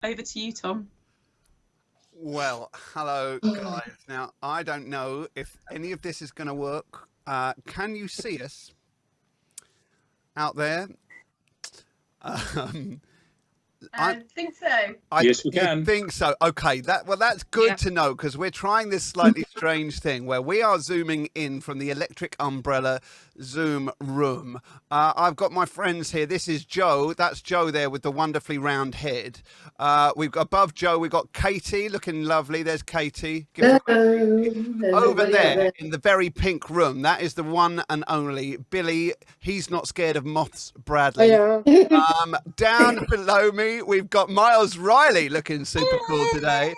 over to you, Tom. Well, hello, guys. Now, I don't know if any of this is going to work. Can you see us out there? I think so. Yes, we can. You think so? Okay, that's good to know, because we're trying this slightly strange thing where we are zooming in from the Electric Umbrella Zoom room. I've got my friends here. This is Joe. That's Joe there with the wonderfully round head. We've got above Joe, we've got Katie looking lovely. There's Katie. Over there in the very pink room, that is the one and only Billy. He's not scared of moths, Bradley. Down below me, we've got Miles Riley looking super cool today.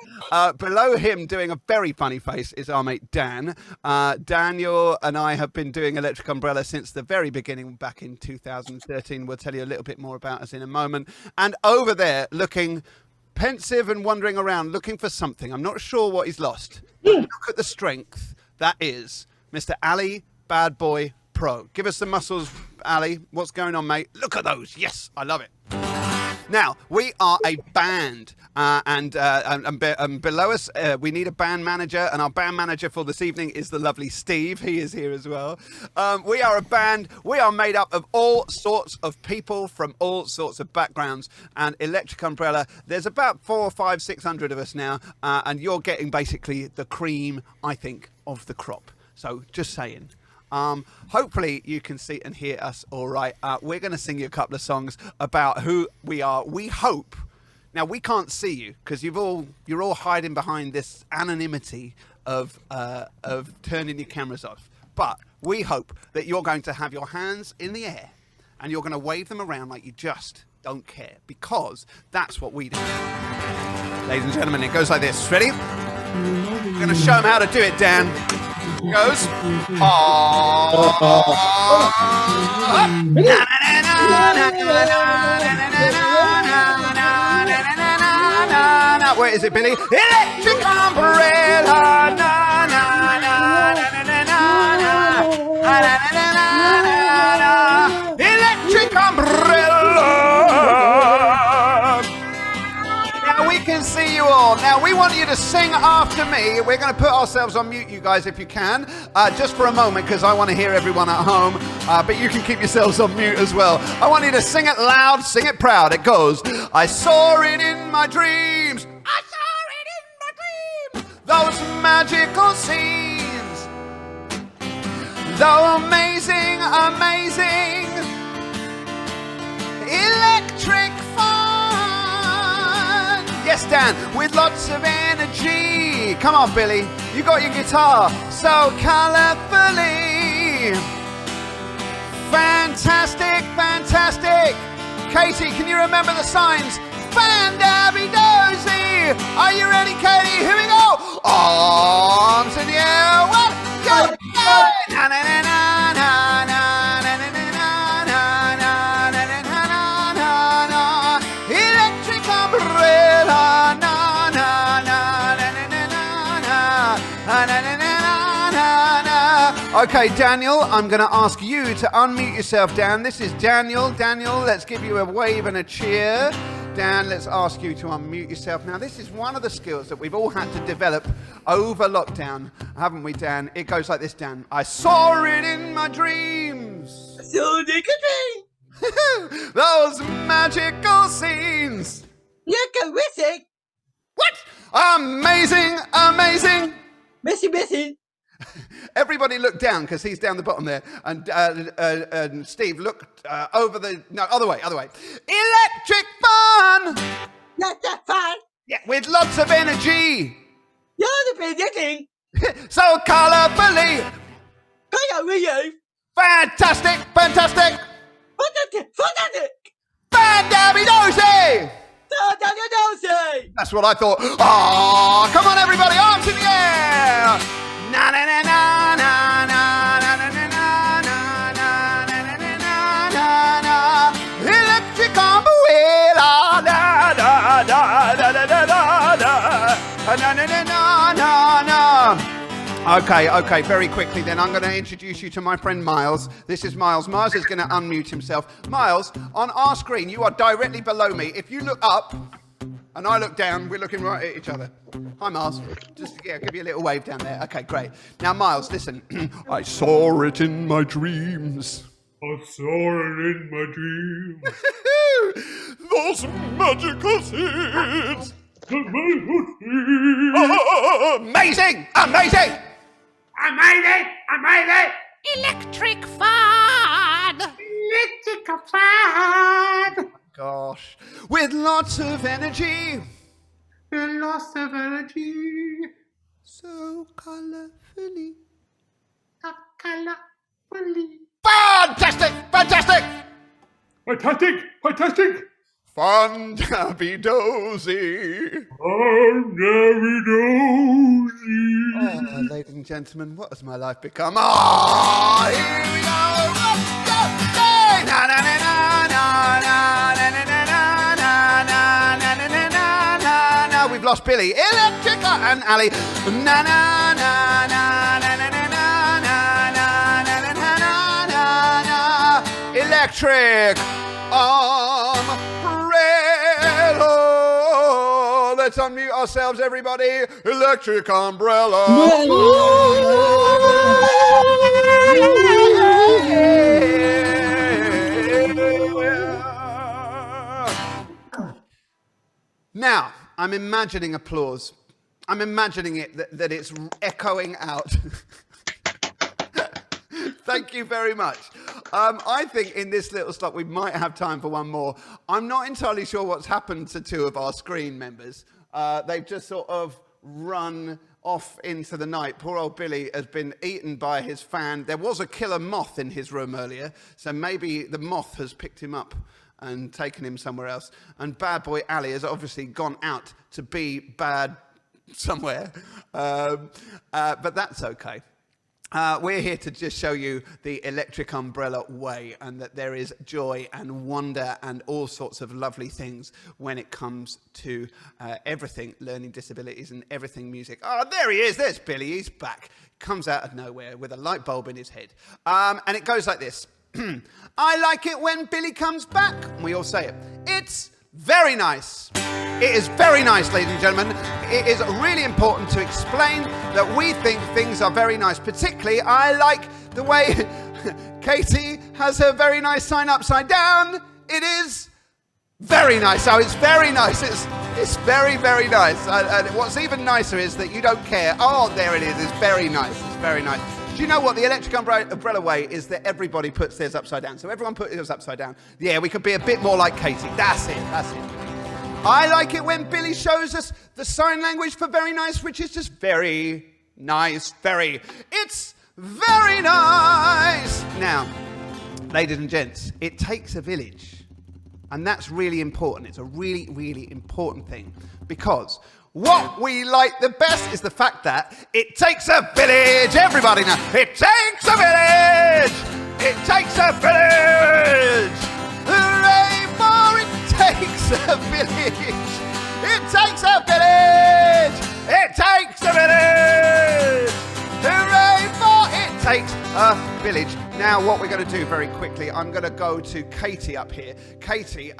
Below him, doing a very funny face, is our mate Dan. Daniel and I have been doing Electric Umbrella since the very beginning, back in 2013. We'll tell you a little bit more about us in a moment. And over there, looking pensive and wandering around, looking for something. I'm not sure what he's lost. But look at the strength. That is Mr. Ali Bad Boy Pro. Give us the muscles, Ali. What's going on, mate? Look at those. Yes, I love it. Now, we are a band, and below us, we need a band manager, and our band manager for this evening is the lovely Steve. He is here as well. We are a band. We are made up of all sorts of people from all sorts of backgrounds, and Electric Umbrella, there's about 400, 500, 600 of us now, and you're getting basically the cream, I think, of the crop. So, just saying. Hopefully you can see and hear us all right. We're going to sing you a couple of songs about who we are. We hope. Now, we can't see you because you're all hiding behind this anonymity of turning your cameras off. But we hope that you're going to have your hands in the air and you're going to wave them around like you just don't care, because that's what we do. Ladies and gentlemen, it goes like this. Ready? I'm going to show them how to do it, Dan. Goes. Where is it, Billy? Electric Umbrella. Electric Umbrella. We can see you all. Now, we want you to sing after me. We're going to put ourselves on mute, you guys, if you can, just for a moment, because I want to hear everyone at home, but you can keep yourselves on mute as well. I want you to sing it loud, sing it proud. It goes, I saw it in my dreams. I saw it in my dreams. Those magical scenes. Though amazing, amazing. Electric Yes, Dan, with lots of energy. Come on, Billy. You got your guitar so colourfully. Fantastic, fantastic. Katie, can you remember the signs? Fan-dabby-dozy. Are you ready, Katie? Here we go. Arms in the air. One, go, go. Na-na-na-na-na-na. Okay, Daniel, I'm going to ask you to unmute yourself, Dan. This is Daniel. Daniel, let's give you a wave and a cheer. Dan, let's ask you to unmute yourself. Now, this is one of the skills that we've all had to develop over lockdown, haven't we, Dan? It goes like this, Dan. I saw it in my dreams. So they could dream. Those magical scenes. Missing. What? Amazing, amazing. Missing. Everybody look down, because he's down the bottom there. And Steve, look over the... No, other way. Electric fun! That's fun. Yeah, with lots of energy. You're the beginning. So colourfully. Fantastic, fantastic. Fantastic. Fan-dabby-dozy. That's what I thought. Oh, come on, everybody. Arms in the air. Na na na na na na na na na na na na na. Electric umbrella. Da da da da da da da. Na na na na na. Okay, very quickly then, I'm going to introduce you to my friend Miles. This is Miles. Miles is going to unmute himself. Miles, on our screen, you are directly below me. If you look up, And I look down, we're looking right at each other. Hi, Miles. Just, give you a little wave down there. Okay, great. Now, Miles, listen. I saw it in my dreams. I saw it in my dreams. Those magical scenes. The magical scenes. Amazing! Amazing! I made it! I made it! Electric fan! Electrical fan! Gosh. With lots of energy. The loss of energy. So colourfully. Colorfully. Fantastic! Fantastic! Fantastic! Fantastic! Fun dabby dozy. Oh, very dozy. Oh, ladies and gentlemen, what has my life become? Oh, here we go! Let's go! Hey! Na na na na na na na na na na na na na na na. We've lost Billy, Electric, and Ali. Na na na na na na na na na na na na na na. Electric umbrella. Let's unmute ourselves, everybody. Electric umbrella. Now, I'm imagining applause. I'm imagining it that it's echoing out. Thank you very much. I think in this little slot we might have time for one more. I'm not entirely sure what's happened to two of our screen members. They've just sort of run off into the night. Poor old Billy has been eaten by his fan. There was a killer moth in his room earlier, so maybe the moth has picked him up and taken him somewhere else. And bad boy Ali has obviously gone out to be bad somewhere. But that's okay. We're here to just show you the Electric Umbrella way, and that there is joy and wonder and all sorts of lovely things when it comes to everything learning disabilities and everything music. Oh, there he is. There's Billy. He's back. Comes out of nowhere with a light bulb in his head. And it goes like this. I like it when Billy comes back. We all say it. It's very nice. It is very nice, ladies and gentlemen. It is really important to explain that we think things are very nice. Particularly, I like the way Katie has her very nice sign upside down. It is very nice. Oh, it's very nice. It's very, very nice. And what's even nicer is that you don't care. Oh, there it is. It's very nice. It's very nice. Do you know what the Electric Umbrella way is? That everybody puts theirs upside down. So everyone put theirs upside down. Yeah, we could be a bit more like Katie. That's it. That's it. I like it when Billy shows us the sign language for very nice, which is just very nice. Very. It's very nice. Now, ladies and gents, it takes a village. And that's really important. It's a really, really important thing. Because what we like the best is the fact that it takes a village. Everybody now. It takes a village. It takes a village. Hooray for it takes a village. It takes a village. It takes a village. Hooray for it takes a village. Now, what we're going to do very quickly, I'm going to go to Katie up here. Katie,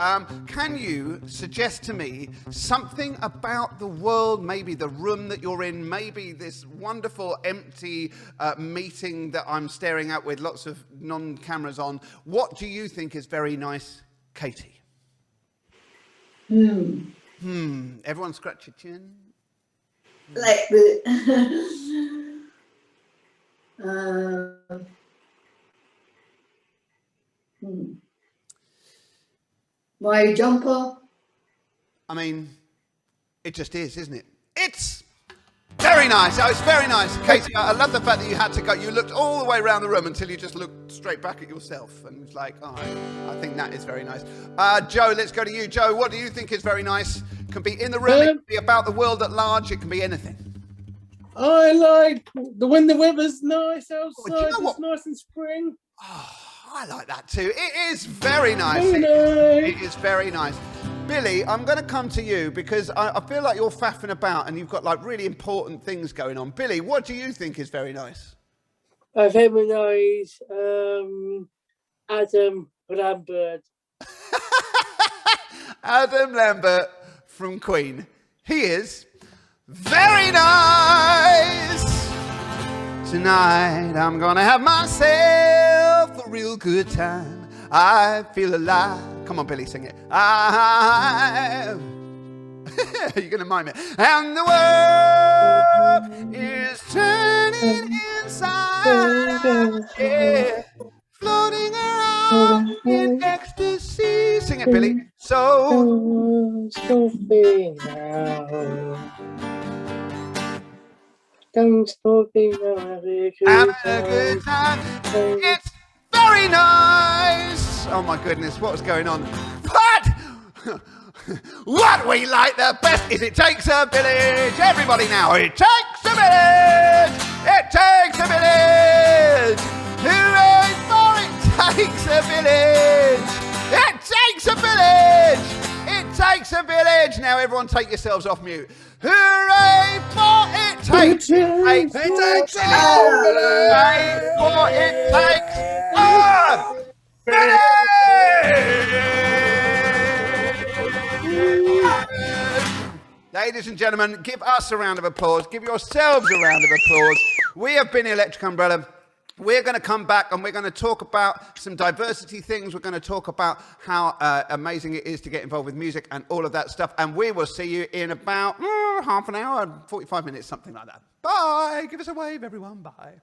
can you suggest to me something about the world, maybe the room that you're in, maybe this wonderful empty meeting that I'm staring at with lots of non-cameras on. What do you think is very nice, Katie? Everyone scratch your chin. Like the my jumper. I mean, it just is, isn't it? It's very nice. Oh, it's very nice. Katie, I love the fact that you had to go. You looked all the way around the room until you just looked straight back at yourself. And it's like, oh, I think that is very nice. Joe, let's go to you. Joe, what do you think is very nice? It can be in the room. It can be about the world at large. It can be anything. I like when the weather's nice outside. Oh, do you know what? It's nice in spring. Oh, I like that too. It is very nice. Very It nice. is very nice. Billy, I'm going to come to you because I feel like you're faffing about and you've got like really important things going on. Billy, what do you think is very nice? Very nice. Adam Lambert. Adam Lambert from Queen. He is very nice. Tonight I'm gonna have myself a real good time. I feel alive. Come on, Billy, sing it. You're gonna mime it. And the world is turning inside out, yeah, floating around in ecstasy. Sing it, Billy. So Stopping now. Don't stopping now. having a good time. It's very nice. Oh my goodness, what was going on? But what we like the best is it takes a village. Everybody now, it takes a village. It takes a village. Hooray for it takes a village. It takes a village. It takes a village. Now everyone take yourselves off mute. Hooray for it takes. It takes a village. Hooray for it takes a village. Ladies and gentlemen, give us a round of applause. Give yourselves a round of applause. We have been Electric Umbrella. We're going to come back and we're going to talk about some diversity things. We're going to talk about how amazing it is to get involved with music and all of that stuff. And we will see you in about half an hour, 45 minutes, something like that. Bye. Give us a wave, everyone. Bye.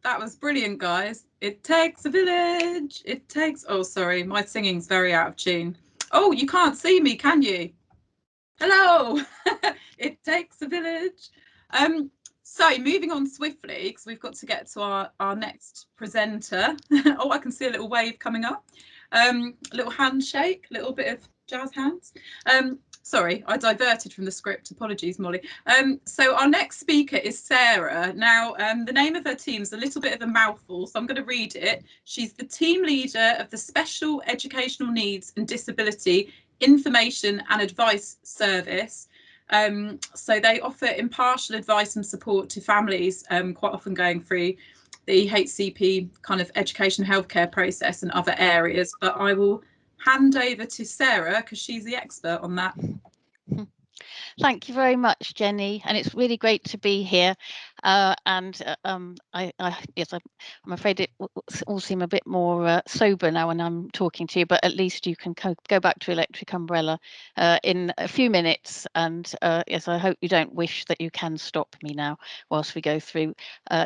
That was brilliant, guys. It takes a village. It takes. Oh, sorry, my singing's very out of tune. Oh, you can't see me, can you? Hello. It takes a village. So moving on swiftly, because we've got to get to our next presenter. Oh, I can see a little wave coming up. A little handshake, a little bit of jazz hands. Sorry, I diverted from the script. Apologies, Molly. So our next speaker is Sarah. Now, the name of her team is a little bit of a mouthful, so I'm going to read it. She's the team leader of the Special Educational Needs and Disability Information and Advice Service. So they offer impartial advice and support to families, quite often going through the HCP kind of education healthcare process and other areas. But I will hand over to Sarah because she's the expert on that. Thank you very much, Jenny, and it's really great to be here. Yes, I'm afraid it all seem a bit more sober now when I'm talking to you, but at least you can go back to Electric Umbrella in a few minutes. And yes, I hope you don't wish that you can stop me now whilst we go through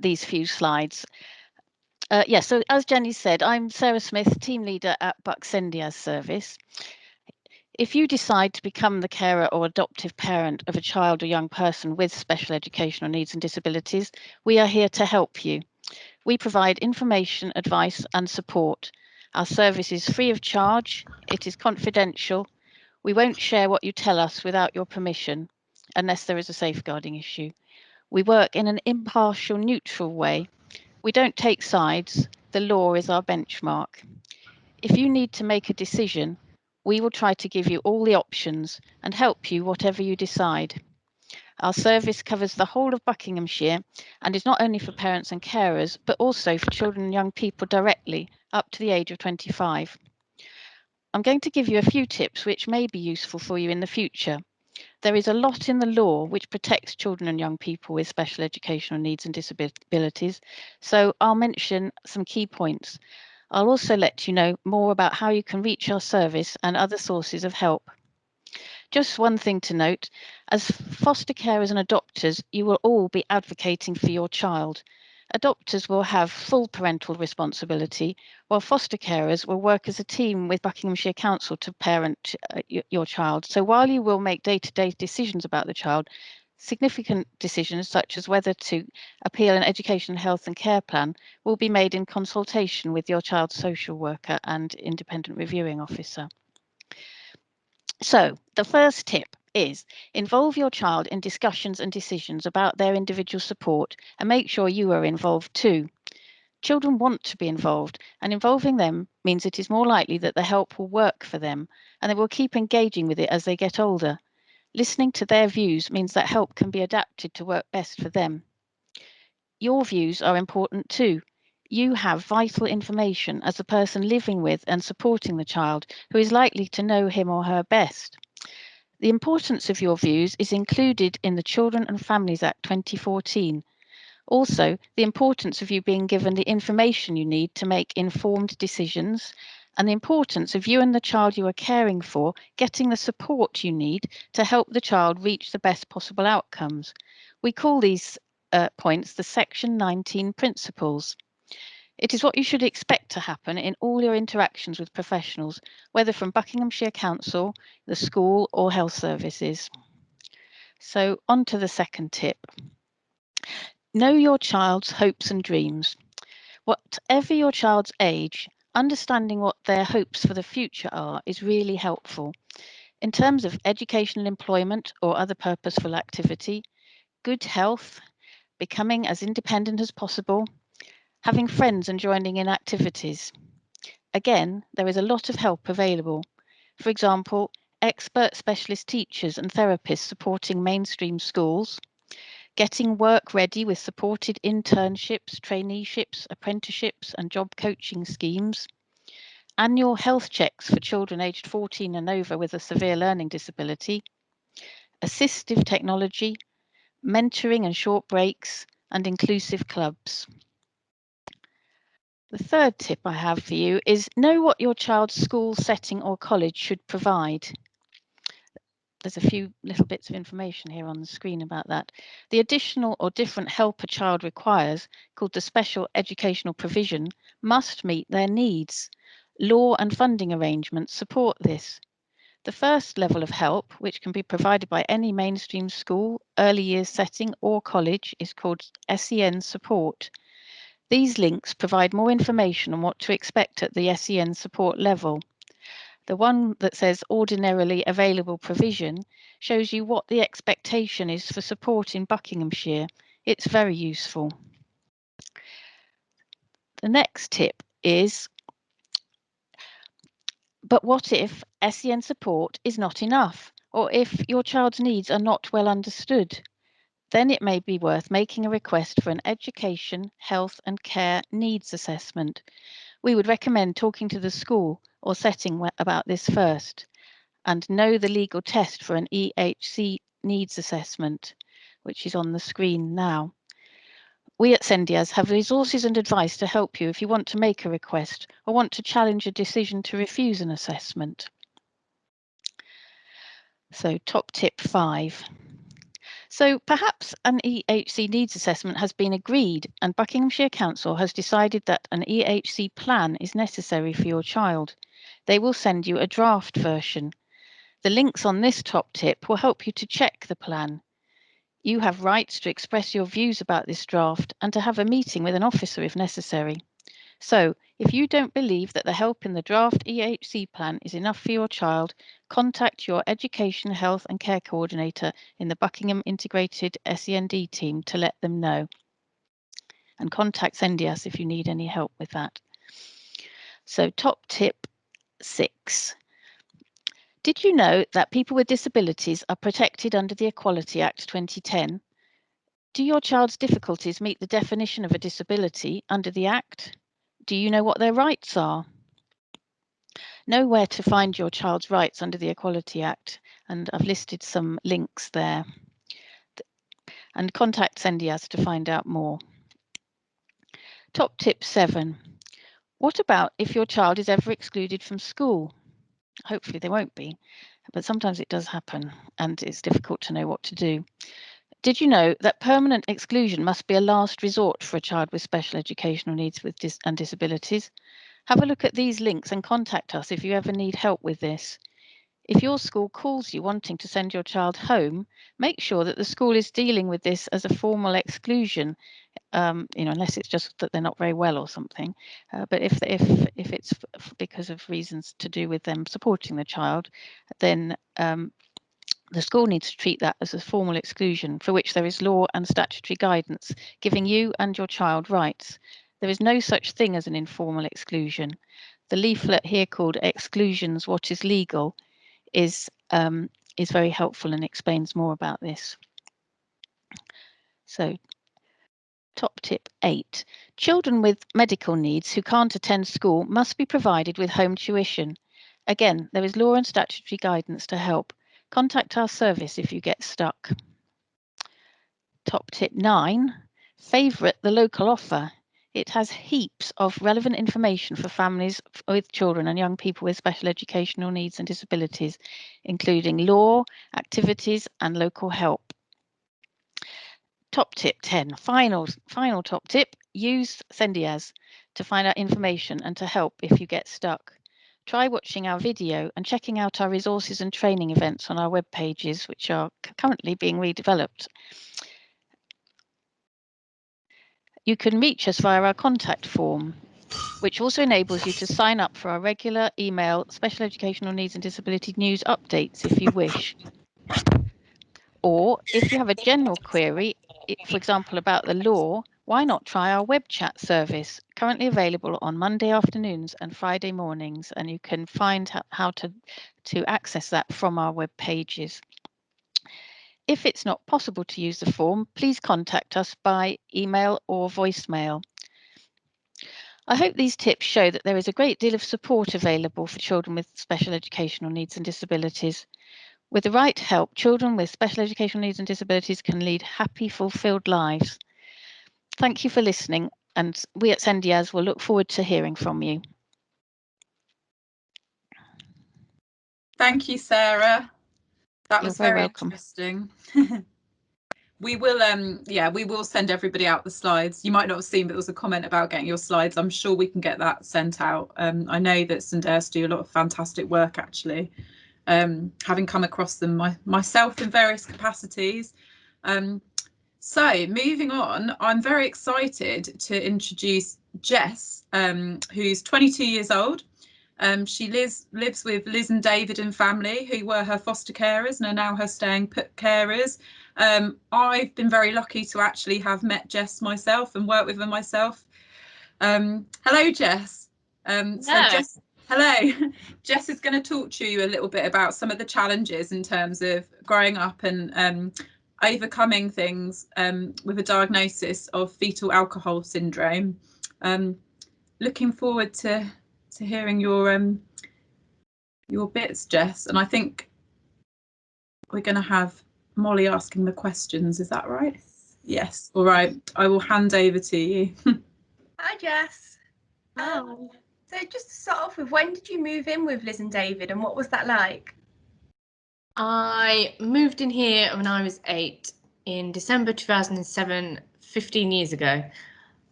these few slides. Yes, so as Jenny said, I'm Sarah Smith, team leader at Baxendia's service. If you decide to become the carer or adoptive parent of a child or young person with special educational needs and disabilities, we are here to help you. We provide information, advice and support. Our service is free of charge. It is confidential. We won't share what you tell us without your permission, unless there is a safeguarding issue. We work in an impartial, neutral way. We don't take sides. The law is our benchmark. If you need to make a decision, we will try to give you all the options and help you whatever you decide. Our service covers the whole of Buckinghamshire and is not only for parents and carers, but also for children and young people directly up to the age of 25. I'm going to give you a few tips which may be useful for you in the future. There is a lot in the law which protects children and young people with special educational needs and disabilities, so I'll mention some key points. I'll also let you know more about how you can reach our service and other sources of help. Just one thing to note, as foster carers and adopters, you will all be advocating for your child. Adopters will have full parental responsibility, while foster carers will work as a team with Buckinghamshire Council to parent your child. So while you will make day-to-day decisions about the child, significant decisions such as whether to appeal an education, health and care plan will be made in consultation with your child's social worker and independent reviewing officer. So the first tip is involve your child in discussions and decisions about their individual support and make sure you are involved too. Children want to be involved, and involving them means it is more likely that the help will work for them and they will keep engaging with it as they get older. Listening to their views means that help can be adapted to work best for them. Your views are important too. You have vital information as a person living with and supporting the child who is likely to know him or her best. The importance of your views is included in the Children and Families Act 2014. Also, the importance of you being given the information you need to make informed decisions, and the importance of you and the child you are caring for getting the support you need to help the child reach the best possible outcomes. We call these points the Section 19 principles. It is what you should expect to happen in all your interactions with professionals, whether from Buckinghamshire Council, the school, or health services. So on to the second tip. Know your child's hopes and dreams. Whatever your child's age, understanding what their hopes for the future are is really helpful. In terms of educational employment or other purposeful activity, good health, becoming as independent as possible, having friends and joining in activities. Again, there is a lot of help available. For example, expert specialist teachers and therapists supporting mainstream schools, getting work ready with supported internships, traineeships, apprenticeships and job coaching schemes, annual health checks for children aged 14 and over with a severe learning disability, assistive technology, mentoring and short breaks, and inclusive clubs. The third tip I have for you is know what your child's school setting or college should provide. There's a few little bits of information here on the screen about that. The additional or different help a child requires, called the special educational provision, must meet their needs. Law and funding arrangements support this. The first level of help, which can be provided by any mainstream school, early years setting or college, is called SEN support. These links provide more information on what to expect at the SEN support level. The one that says ordinarily available provision shows you what the expectation is for support in Buckinghamshire. It's very useful. The next tip is, but what if SEN support is not enough, or if your child's needs are not well understood? Then it may be worth making a request for an education, health and care needs assessment. We would recommend talking to the school or setting about this first, and know the legal test for an EHC needs assessment, which is on the screen now. We at Sendias have resources and advice to help you if you want to make a request or want to challenge a decision to refuse an assessment. So top tip 5. So perhaps an EHC needs assessment has been agreed and Buckinghamshire Council has decided that an EHC plan is necessary for your child. They will send you a draft version. The links on this top tip will help you to check the plan. You have rights to express your views about this draft and to have a meeting with an officer if necessary. So, if you don't believe that the help in the draft EHC plan is enough for your child, contact your Education, Health and Care Coordinator in the Buckingham Integrated SEND team to let them know. And contact Sendias if you need any help with that. So, top tip 6. Did you know that people with disabilities are protected under the Equality Act 2010? Do your child's difficulties meet the definition of a disability under the Act? Do you know what their rights are? Know where to find your child's rights under the Equality Act, and I've listed some links there. And contact Sendias to find out more. Top tip 7. What about if your child is ever excluded from school? Hopefully they won't be, but sometimes it does happen and it's difficult to know what to do. Did you know that permanent exclusion must be a last resort for a child with special educational needs and disabilities? Have a look at these links and contact us if you ever need help with this. If your school calls you wanting to send your child home, make sure that the school is dealing with this as a formal exclusion, unless it's just that they're not very well or something. But if it's because of reasons to do with them supporting the child, then the school needs to treat that as a formal exclusion for which there is law and statutory guidance giving you and your child rights. There is no such thing as an informal exclusion. The leaflet here called Exclusions, What is Legal is very helpful and explains more about this. So top tip 8. Children with medical needs who can't attend school must be provided with home tuition. Again, there is law and statutory guidance to help. Contact our service if you get stuck. Top tip 9, favourite the local offer. It has heaps of relevant information for families with children and young people with special educational needs and disabilities, including law, activities and local help. Top tip 10, final top tip, use Sendiaz to find out information and to help if you get stuck. Try watching our video and checking out our resources and training events on our web pages, which are currently being redeveloped. You can reach us via our contact form, which also enables you to sign up for our regular email special educational needs and disability news updates if you wish. Or if you have a general query, for example, about the law, why not try our web chat service, currently available on Monday afternoons and Friday mornings, and you can find how to access that from our web pages. If it's not possible to use the form, please contact us by email or voicemail. I hope these tips show that there is a great deal of support available for children with special educational needs and disabilities. With the right help, children with special educational needs and disabilities can lead happy, fulfilled lives. Thank you for listening, and we at Sendiaz will look forward to hearing from you. Thank you, Sarah. That was You're very very welcome. interesting. We will, we will send everybody out the slides. You might not have seen, but there was a comment about getting your slides. I'm sure we can get that sent out. I know that Sendiaz do a lot of fantastic work, actually, having come across them myself in various capacities. So moving on, I'm very excited to introduce Jess, who's 22 years old. She lives with Liz and David and family, who were her foster carers and are now her staying put carers. I've been very lucky to actually have met Jess myself and worked with her myself. Hello, Jess. So Jess, hello. Jess is going to talk to you a little bit about some of the challenges in terms of growing up and overcoming things with a diagnosis of fetal alcohol syndrome. Looking forward to hearing your bits, Jess, and I think we're going to have Molly asking the questions. Is that right? Yes. All right. I will hand over to you. Hi, Jess. So just to start off with, when did you move in with Liz and David, and what was that like? I moved in here when I was 8 in December 2007, 15 years ago.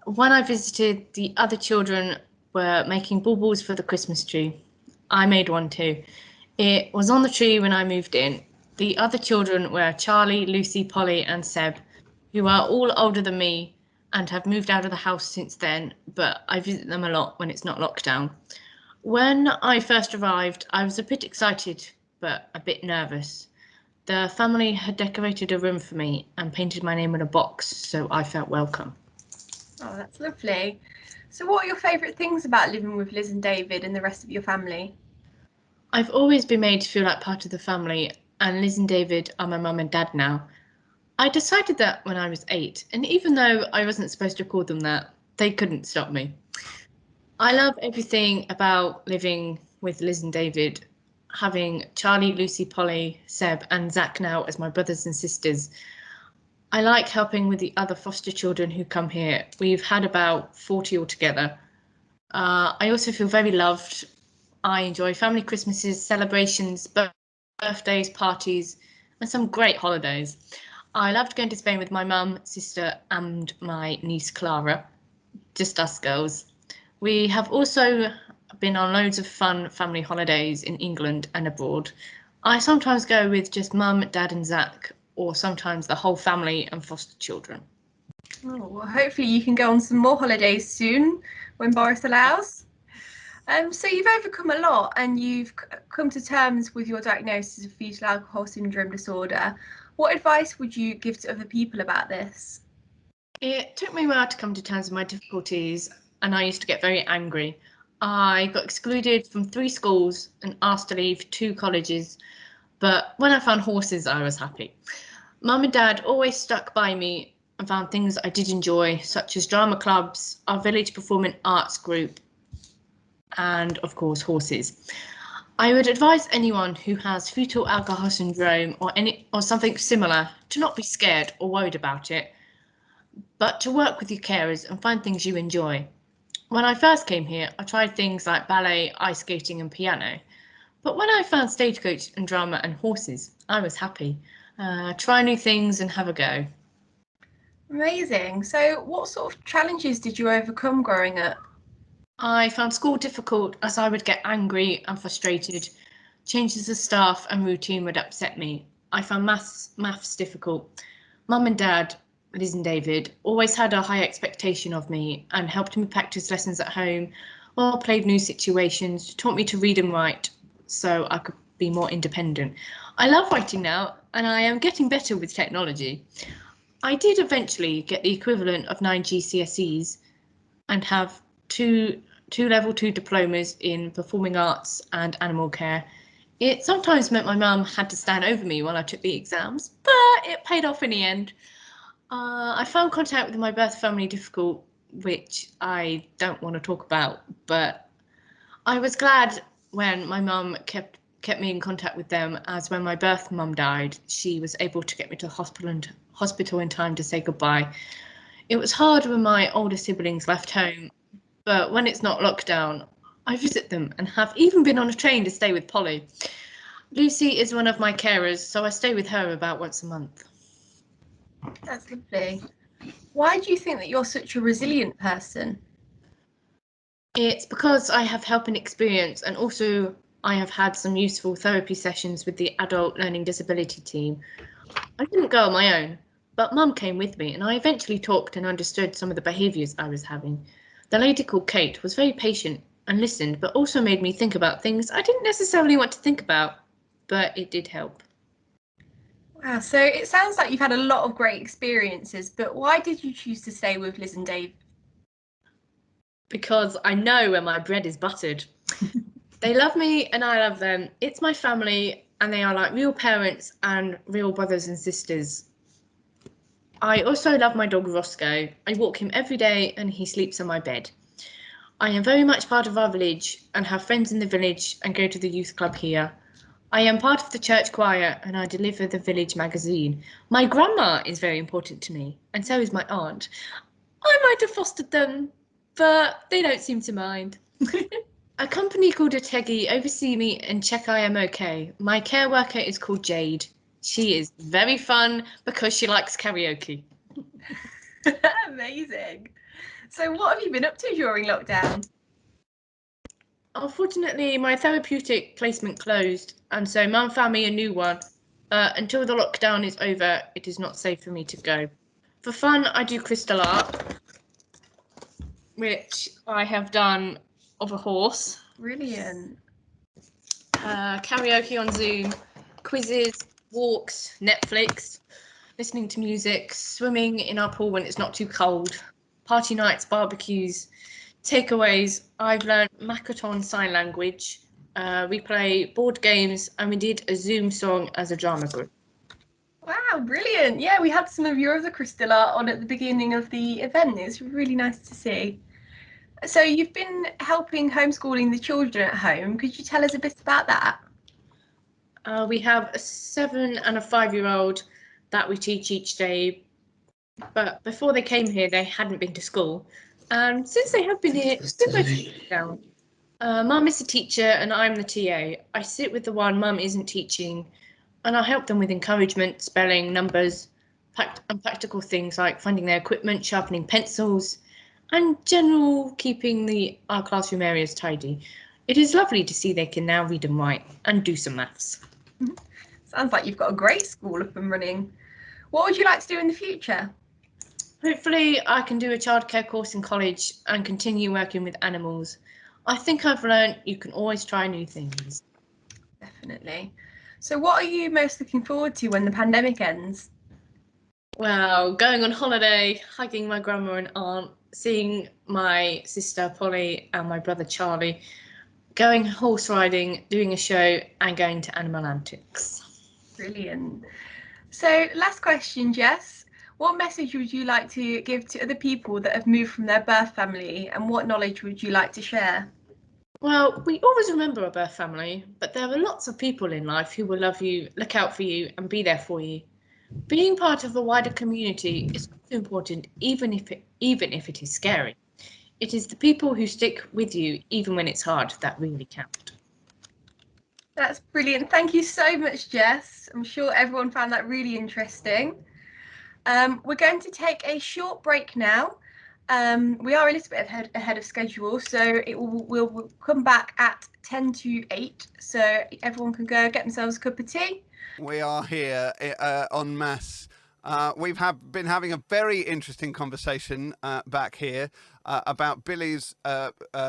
When I visited, the other children were making baubles for the Christmas tree. I made one too. It was on the tree when I moved in. The other children were Charlie, Lucy, Polly and Seb, who are all older than me and have moved out of the house since then, but I visit them a lot when it's not lockdown. When I first arrived, I was a bit excited, but a bit nervous. The family had decorated a room for me and painted my name in a box, so I felt welcome. Oh, that's lovely. So what are your favourite things about living with Liz and David and the rest of your family? I've always been made to feel like part of the family, and Liz and David are my mum and dad now. I decided that when I was 8, and even though I wasn't supposed to call them that, they couldn't stop me. I love everything about living with Liz and David, having Charlie, Lucy, Polly, Seb and Zach now as my brothers and sisters. I like helping with the other foster children who come here. We've had about 40 altogether. I also feel very loved. I enjoy family Christmases, celebrations, birthdays, parties, and some great holidays. I loved going to Spain with my mum, sister, and my niece Clara, just us girls. We have also been on loads of fun family holidays in England and abroad. I sometimes go with just mum, dad, and Zach, or sometimes the whole family and foster children. Oh, well, hopefully you can go on some more holidays soon when Boris allows. So you've overcome a lot and you've come to terms with your diagnosis of fetal alcohol syndrome disorder. What advice would you give to other people about this? It took me a while to come to terms with my difficulties, and I used to get very angry. I got excluded from 3 schools and asked to leave 2 colleges, but when I found horses, I was happy. Mum and Dad always stuck by me and found things I did enjoy, such as drama clubs, our village performing arts group, and of course horses. I would advise anyone who has fetal alcohol syndrome or something similar to not be scared or worried about it, but to work with your carers and find things you enjoy. When I first came here, I tried things like ballet, ice skating and piano. But when I found stagecoach and drama and horses, I was happy. Try new things and have a go. Amazing. So what sort of challenges did you overcome growing up? I found school difficult as I would get angry and frustrated. Changes of staff and routine would upset me. I found maths difficult. Mum and Dad, Liz and David, always had a high expectation of me and helped me practice lessons at home or played new situations, taught me to read and write so I could be more independent. I love writing now and I am getting better with technology. I did eventually get the equivalent of 9 GCSEs and have two level 2 diplomas in performing arts and animal care. It sometimes meant my mum had to stand over me while I took the exams, but it paid off in the end. I found contact with my birth family difficult, which I don't want to talk about, but I was glad when my mum kept me in contact with them, as when my birth mum died, she was able to get me to the hospital in time to say goodbye. It was hard when my older siblings left home, but when it's not lockdown, I visit them and have even been on a train to stay with Polly. Lucy is one of my carers, so I stay with her about once a month. That's lovely. Why do you think that you're such a resilient person? It's because I have helping experience, and also I have had some useful therapy sessions with the adult learning disability team. I didn't go on my own, but Mum came with me and I eventually talked and understood some of the behaviours I was having. The lady called Kate was very patient and listened, but also made me think about things I didn't necessarily want to think about, but it did help. Wow, so it sounds like you've had a lot of great experiences, but why did you choose to stay with Liz and Dave? Because I know where my bread is buttered. They love me and I love them. It's my family and they are like real parents and real brothers and sisters. I also love my dog Roscoe. I walk him every day and he sleeps on my bed. I am very much part of our village and have friends in the village and go to the youth club here. I am part of the church choir and I deliver the village magazine. My grandma is very important to me and so is my aunt. I might have fostered them, but they don't seem to mind. A company called Otegi oversee me and check I am okay. My care worker is called Jade. She is very fun because she likes karaoke. Amazing. So what have you been up to during lockdown? Unfortunately, my therapeutic placement closed, and so Mum found me a new one. Until the lockdown is over, it is not safe for me to go. For fun, I do crystal art, which I have done of a horse. Brilliant. Karaoke on Zoom, quizzes, walks, Netflix, listening to music, swimming in our pool when it's not too cold, party nights, barbecues, takeaways. I've learned Makaton sign language. We play board games and we did a Zoom song as a drama group. Wow, brilliant. Yeah, we had some of your other crystal art on at the beginning of the event. It's really nice to see. So you've been helping homeschooling the children at home. Could you tell us a bit about that? We have a 7 and a 5-year-old that we teach each day. But before they came here, they hadn't been to school. And since they have been here, they're both down. Mum is a teacher and I'm the TA. I sit with the one Mum isn't teaching and I help them with encouragement, spelling, numbers, and practical things like finding their equipment, sharpening pencils, and general keeping our classroom areas tidy. It is lovely to see they can now read and write and do some maths. Sounds like you've got a great school up and running. What would you like to do in the future? Hopefully I can do a childcare course in college and continue working with animals. I think I've learned you can always try new things. Definitely. So what are you most looking forward to when the pandemic ends? Well, going on holiday, hugging my grandma and aunt, seeing my sister Polly and my brother Charlie, going horse riding, doing a show and going to Animal Antics. Brilliant. So last question, Jess. What message would you like to give to other people that have moved from their birth family and what knowledge would you like to share? Well, we always remember our birth family, but there are lots of people in life who will love you, look out for you, and be there for you. Being part of a wider community is also important, even if it is scary. It is the people who stick with you, even when it's hard, that really count. That's brilliant. Thank you so much, Jess. I'm sure everyone found that really interesting. We're going to take a short break now. We are a little bit ahead of schedule, so we'll come back at 10 to 8, so everyone can go get themselves a cup of tea. We are here en masse. We've been having a very interesting conversation back here about Billy's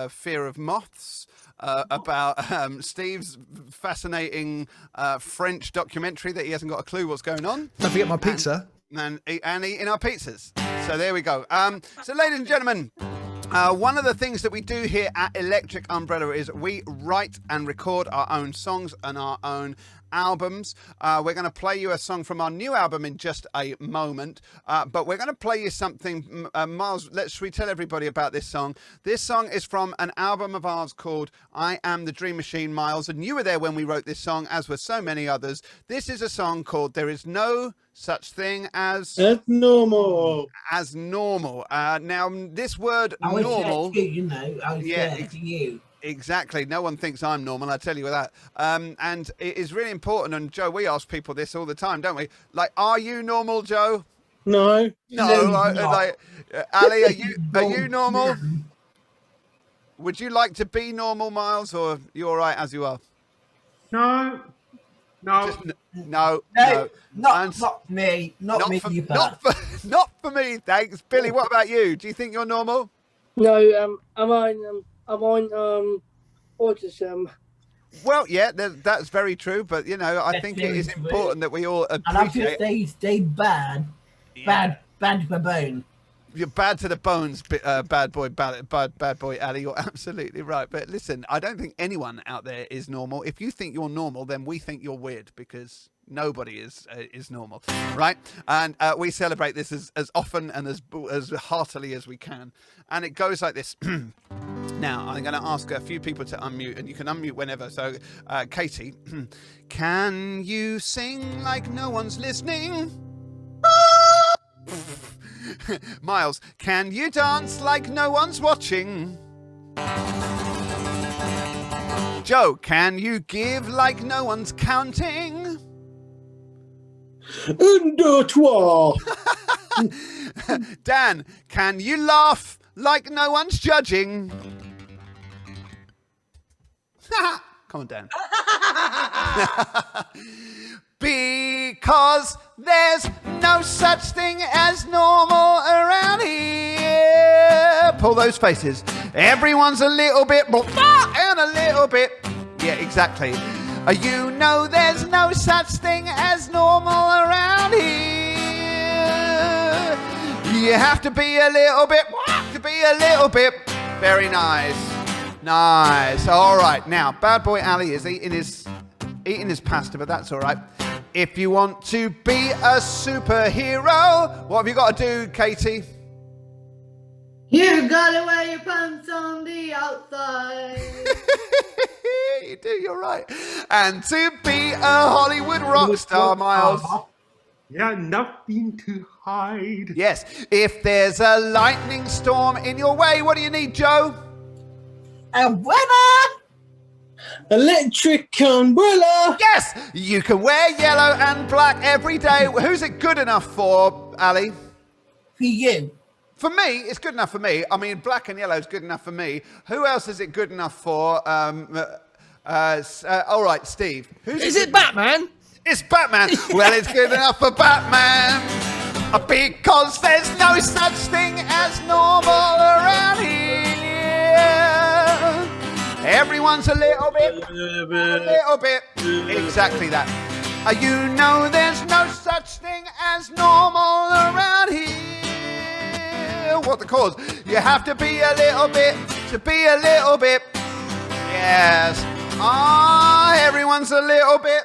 fear of moths, about Steve's fascinating French documentary that he hasn't got a clue what's going on. Don't forget my pizza. And eating our pizzas. So there we go. So ladies and gentlemen, one of the things that we do here at Electric Umbrella is we write and record our own songs and our own albums. We're going to play you a song from our new album in just a moment, but we're going to play you something. Miles, should we tell everybody about this song? This song is from an album of ours called I Am the Dream Machine, Miles, and you were there when we wrote this song, as were so many others. This is a song called There Is No Such Thing as Normal. As normal. Now, this word normal. You. Exactly. No one thinks I'm normal, I tell you that. And it is really important. And Joe, we ask people this all the time, don't we? Like, are you normal, Joe? No. Like, Ali, are you normal? Would you like to be normal, Miles, or are you all right as you are? No. No. Not me. Not me. Not for me, thanks. Billy, what about you? Do you think you're normal? No. I'm on autism. Well, yeah, that's very true. But you know, I think it is important that we all appreciate. And I stay bad to the bone. You're bad to the bones, bad boy Ali. You're absolutely right. But listen, I don't think anyone out there is normal. If you think you're normal, then we think you're weird, because nobody is normal, right? And we celebrate this as often and as heartily as we can. And it goes like this. Now, I'm going to ask a few people to unmute, and you can unmute whenever. So, Katie, can you sing like no one's listening? Miles, can you dance like no one's watching? Joe, can you give like no one's counting? Un, deux, trois. Dan, can you laugh like no one's judging? Come on, Dan. Because there's no such thing as normal around here. Pull those faces. Everyone's a little bit and a little bit. Yeah, exactly. You know there's no such thing as normal around here. You have to be a little bit to be a little bit. Very nice. Nice. All right. Now, Bad Boy Ali is eating his pasta, but that's all right. If you want to be a superhero, what have you got to do, Katie? You gotta wear your pants on the outside. You do, you're right. And to be a Hollywood rock star, Miles. Yeah, nothing to hide. Yes. If there's a lightning storm in your way, what do you need, Joe? A weather. Electric Umbrella. Yes, you can wear yellow and black every day. Who's it good enough for, Ali? For you. For me, it's good enough for me. I mean, black and yellow is good enough for me. Who else is it good enough for? All right, Steve. Is it Batman? It's Batman. Well, it's good enough for Batman. Because there's no such thing as normal around here. Everyone's a little bit. Exactly that. You know there's no such thing as normal around here. What the cause? You have to be a little bit to be a little bit. Yes. Everyone's a little bit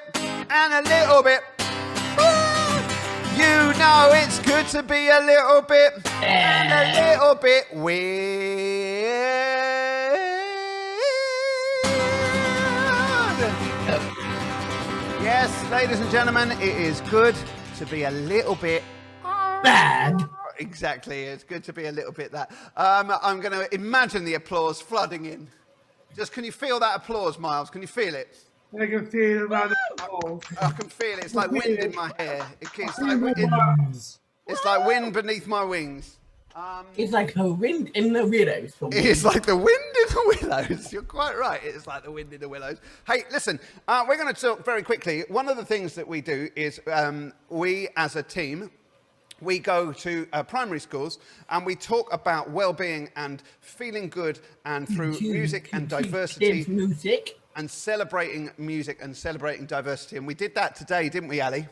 and a little bit. You know it's good to be a little bit and a little bit weird. Yes, ladies and gentlemen, it is good to be a little bit Bad. Exactly, it's good to be a little bit that. I'm going to imagine the applause flooding in. Just, can you feel that applause, Miles? Can you feel it? I can feel about the I can feel it. It's like wind in my hair. It's like wind beneath my wings. It's like the wind in the willows. For me. It's like the wind in the willows. You're quite right. It's like the wind in the willows. Hey, listen, we're going to talk very quickly. One of the things that we do is we, as a team, we go to primary schools and we talk about well-being and feeling good and through music and diversity and celebrating music and celebrating diversity. And we did that today, didn't we, Ali?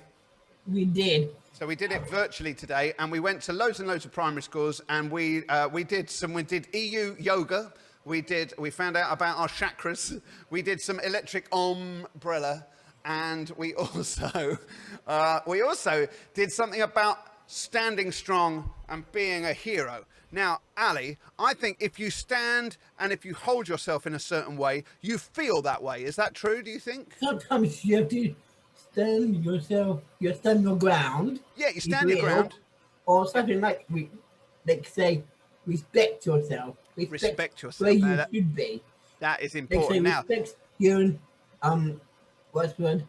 We did. So we did it virtually today, and we went to loads and loads of primary schools, and we did EU yoga. We found out about our chakras. We did some electric umbrella, and we also did something about standing strong and being a hero. Now, Ali, I think if you stand and if you hold yourself in a certain way, you feel that way. Is that true, do you think? Sometimes you have to stand yourself, you stand your ground. Yeah, you stand your ground. Or something like say, respect yourself. Respect yourself. Where you should be. That is important. Now, respect your what's the word?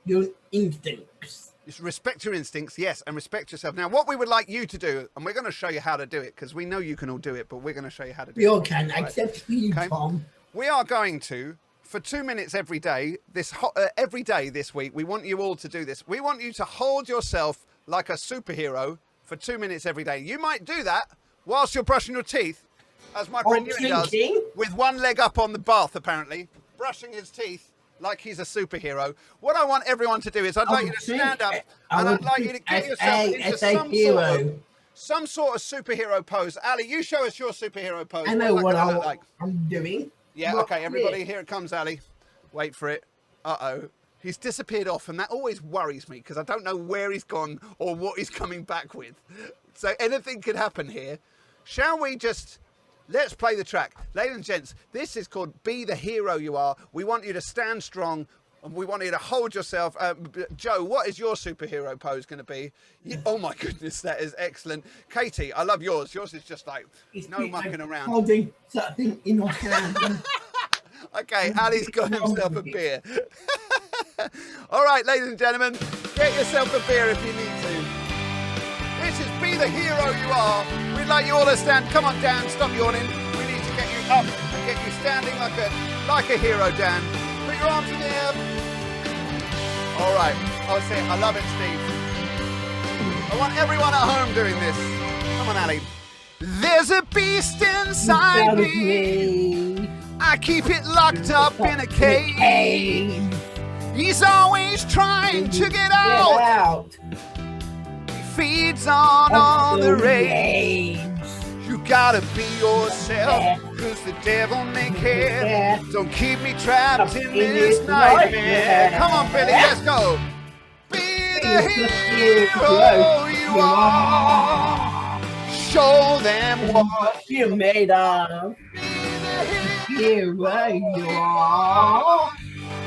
Your instincts. Just respect your instincts, yes, and respect yourself. Now, what we would like you to do, and we're going to show you how to do it, because we know you can all do it, but we're going to show you how to do it. We all can, except for you, Tom. We are going to, for 2 minutes every day, every day this week, we want you all to do this. We want you to hold yourself like a superhero for 2 minutes every day. You might do that whilst you're brushing your teeth, as my friend Ewan does, with one leg up on the bath, apparently, brushing his teeth like he's a superhero. What I want everyone to do is I'd like you to stand up and I'd like you to get yourself into some sort of superhero pose. Ali, you show us your superhero pose. I know what I'm doing. Yeah, okay, everybody, here it comes, Ali. Wait for it. Uh-oh. He's disappeared off, and that always worries me because I don't know where he's gone or what he's coming back with. So anything could happen here. Shall we just... Let's play the track. Ladies and gents, this is called Be the Hero You Are. We want you to stand strong and we want you to hold yourself. Joe, what is your superhero pose going to be? Oh my goodness, that is excellent. Katie, I love yours. Yours is just like no mucking around. Holding something in your hand. Okay, Ali's got himself a beer. All right, ladies and gentlemen, get yourself a beer if you need to. This is Be the Hero You Are. We'd like you all to stand. Come on, Dan, stop yawning. We need to get you up and get you standing like a hero, Dan. Put your arms in the air. All right. I'll say it. I love it, Steve. I want everyone at home doing this. Come on, Ali. There's a beast inside me. I keep it locked up in a cage. He's always trying to get out. Feeds on all the rage. You gotta be yourself, cause the devil may care. Don't keep me trapped in this nightmare. Come on, Billy, let's go. Be the hero you are. Show them what you're made of. Be the hero you are.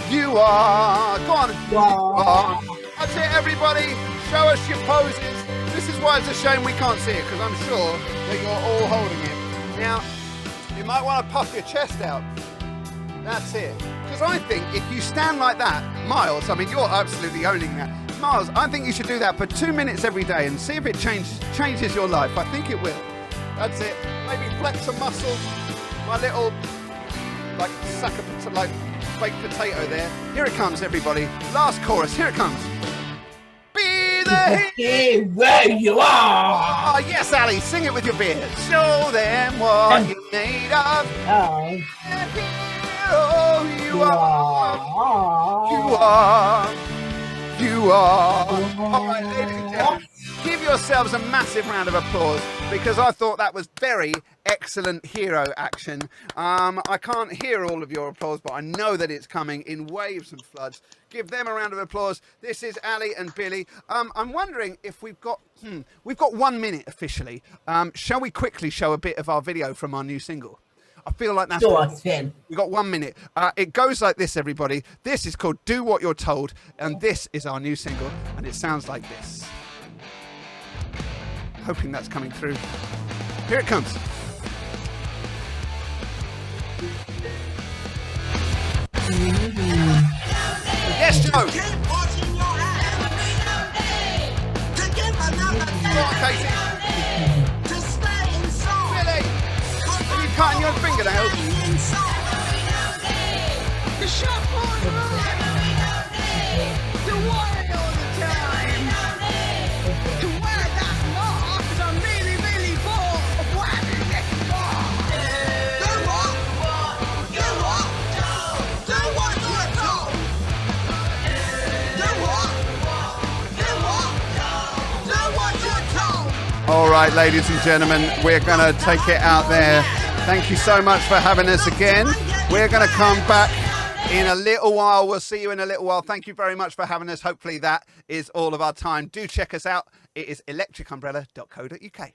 You are. Go on. You are. That's it, everybody. Show us your poses. This is why it's a shame we can't see it, because I'm sure that you're all holding it. Now, you might want to puff your chest out. That's it. Because I think if you stand like that, Miles, I mean, you're absolutely owning that. Miles, I think you should do that for 2 minutes every day and see if it changes your life. I think it will. That's it. Maybe flex a muscle. My little, like, sack of, like, baked potato there. Here it comes, everybody. Last chorus. Here it comes. Be the hero you are. Oh, yes, Ali, sing it with your beard. Show them what you're made of. The hero you are. You are. You are. All right, ladies and gentlemen, give yourselves a massive round of applause because I thought that was very excellent hero action. I can't hear all of your applause, but I know that it's coming in waves and floods. Give them a round of applause. This is Ali and Billy. I'm wondering if we've got 1 minute officially. Shall we quickly show a bit of our video from our new single? I feel like that's... Go on, Finn. We've got 1 minute. It goes like this, everybody. This is called Do What You're Told, and this is our new single, and it sounds like this. Hoping that's coming through. Here it comes. Yes, Joe. Come on, Casey. Billy, are you cutting your fingernails? The shop on to worry all the time. To wear that mask, I'm really, really bored of wearing it more. Do what? Do what? Do what you're told. Do what? Do what? Do what you're told. All right, ladies and gentlemen, we're going to take it out there. Thank you so much for having us again. We're going to come back in a little while. We'll see you in a little while. Thank you very much for having us. Hopefully that is all of our time. Do check us out. It is electricumbrella.co.uk.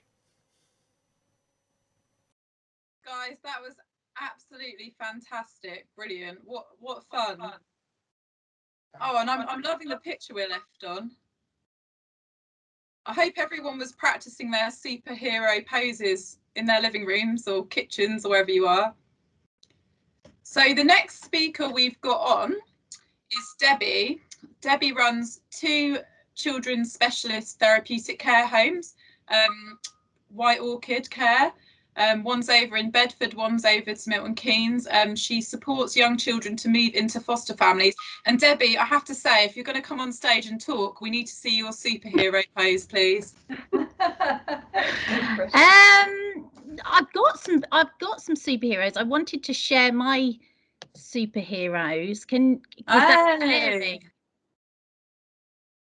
Guys, that was absolutely fantastic. Brilliant. What fun. Oh, and I'm loving the picture we're left on. I hope everyone was practicing their superhero poses in their living rooms or kitchens or wherever you are. So the next speaker we've got on is Debbie. Debbie runs 2 children's specialist therapeutic care homes, White Orchid Care. One's over in Bedford, one's over to Milton Keynes. She supports young children to move into foster families. And Debbie, I have to say, if you're going to come on stage and talk, we need to see your superhero pose, please. I've got some superheroes. I wanted to share my superheroes.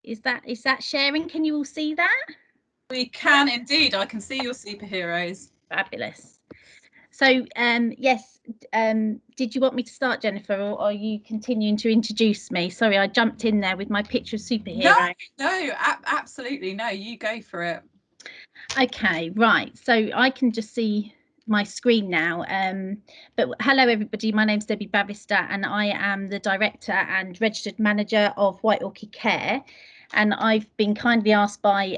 Is that sharing? Can you all see that? We can indeed. I can see your superheroes. Fabulous. So yes, did you want me to start, Jennifer, or are you continuing to introduce me? Sorry, I jumped in there with my picture of superhero. No, absolutely no, you go for it. Okay, right, so I can just see my screen now, but hello everybody, my name's Debbie Bavister and I am the director and registered manager of White Orchid Care, and I've been kindly asked by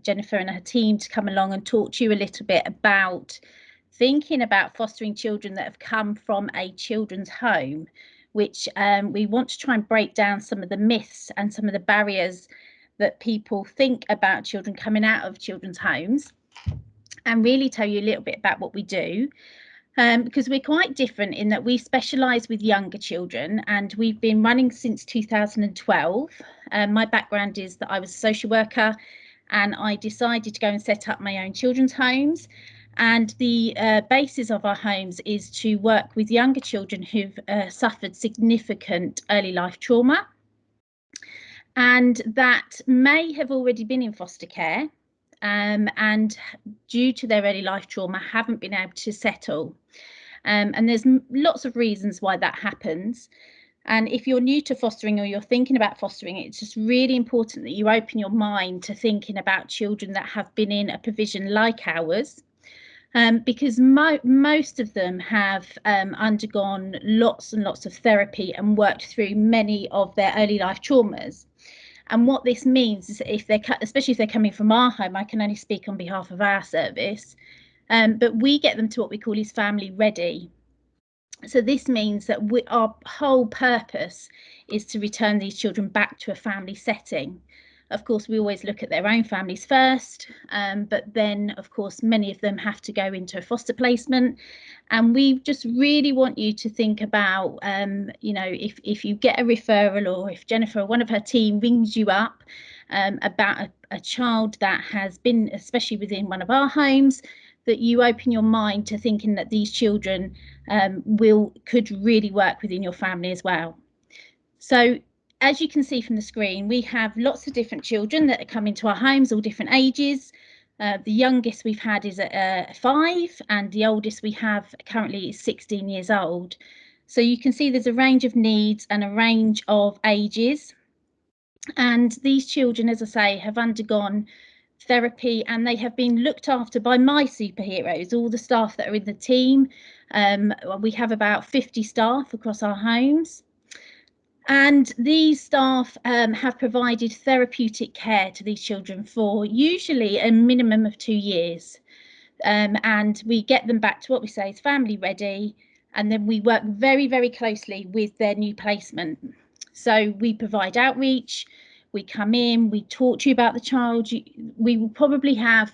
Jennifer and her team to come along and talk to you a little bit about thinking about fostering children that have come from a children's home, which we want to try and break down some of the myths and some of the barriers that people think about children coming out of children's homes, and really tell you a little bit about what we do, because we're quite different in that we specialise with younger children, and we've been running since 2012. My background is that I was a social worker and I decided to go and set up my own children's homes, and the basis of our homes is to work with younger children who've suffered significant early life trauma and that may have already been in foster care, and due to their early life trauma haven't been able to settle, and there's lots of reasons why that happens. And if you're new to fostering or you're thinking about fostering, it's just really important that you open your mind to thinking about children that have been in a provision like ours, because most of them have undergone lots and lots of therapy and worked through many of their early life traumas. And what this means is if they're, especially if they're coming from our home, I can only speak on behalf of our service, but we get them to what we call is family ready. So this means that our whole purpose is to return these children back to a family setting. Of course, we always look at their own families first, but then, of course, many of them have to go into a foster placement. And we just really want you to think about, you know, if you get a referral or if Jennifer or one of her team rings you up about a child that has been, especially within one of our homes, that you open your mind to thinking that these children could really work within your family as well. So as you can see from the screen, we have lots of different children that are coming to our homes, all different ages. The youngest we've had is at 5, and the oldest we have currently is 16 years old. So you can see there's a range of needs and a range of ages. And these children, as I say, have undergone therapy, and they have been looked after by my superheroes, all the staff that are in the team. We have about 50 staff across our homes. And these staff have provided therapeutic care to these children for usually a minimum of 2 years. And we get them back to what we say is family ready. And then we work very, very closely with their new placement. So we provide outreach, we come in, we talk to you about the child. We will probably have,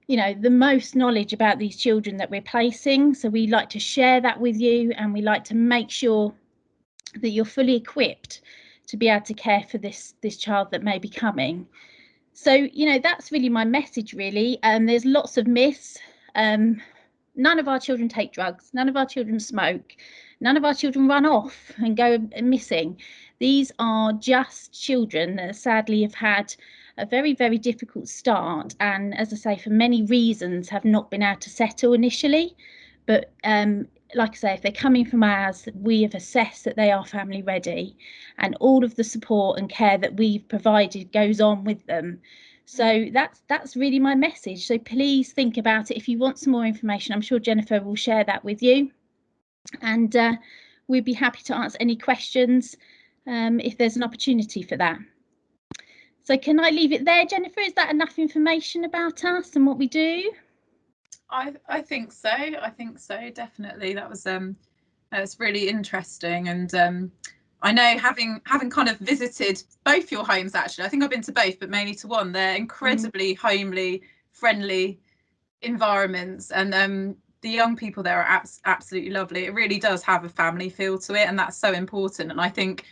you know, the most knowledge about these children that we're placing. So we like to share that with you, and we like to make sure that you're fully equipped to be able to care for this child that may be coming. So, you know, that's really my message, really. There's lots of myths. None of our children take drugs. None of our children smoke. None of our children run off and go missing. These are just children that sadly have had a very, very difficult start. And as I say, for many reasons, have not been able to settle initially. But like I say, if they're coming from ours, we have assessed that they are family ready, and all of the support and care that we've provided goes on with them. So that's really my message. So please think about it. If you want some more information, I'm sure Jennifer will share that with you, and we'd be happy to answer any questions if there's an opportunity for that. So can I leave it there, Jennifer? Is that enough information about us and what we do? I think so. I think so, definitely. That was it's really interesting, and I know having kind of visited both your homes, actually. I think I've been to both, but mainly to one. They're incredibly homely, friendly environments, and the young people there are absolutely lovely. It really does have a family feel to it, and that's so important. And I think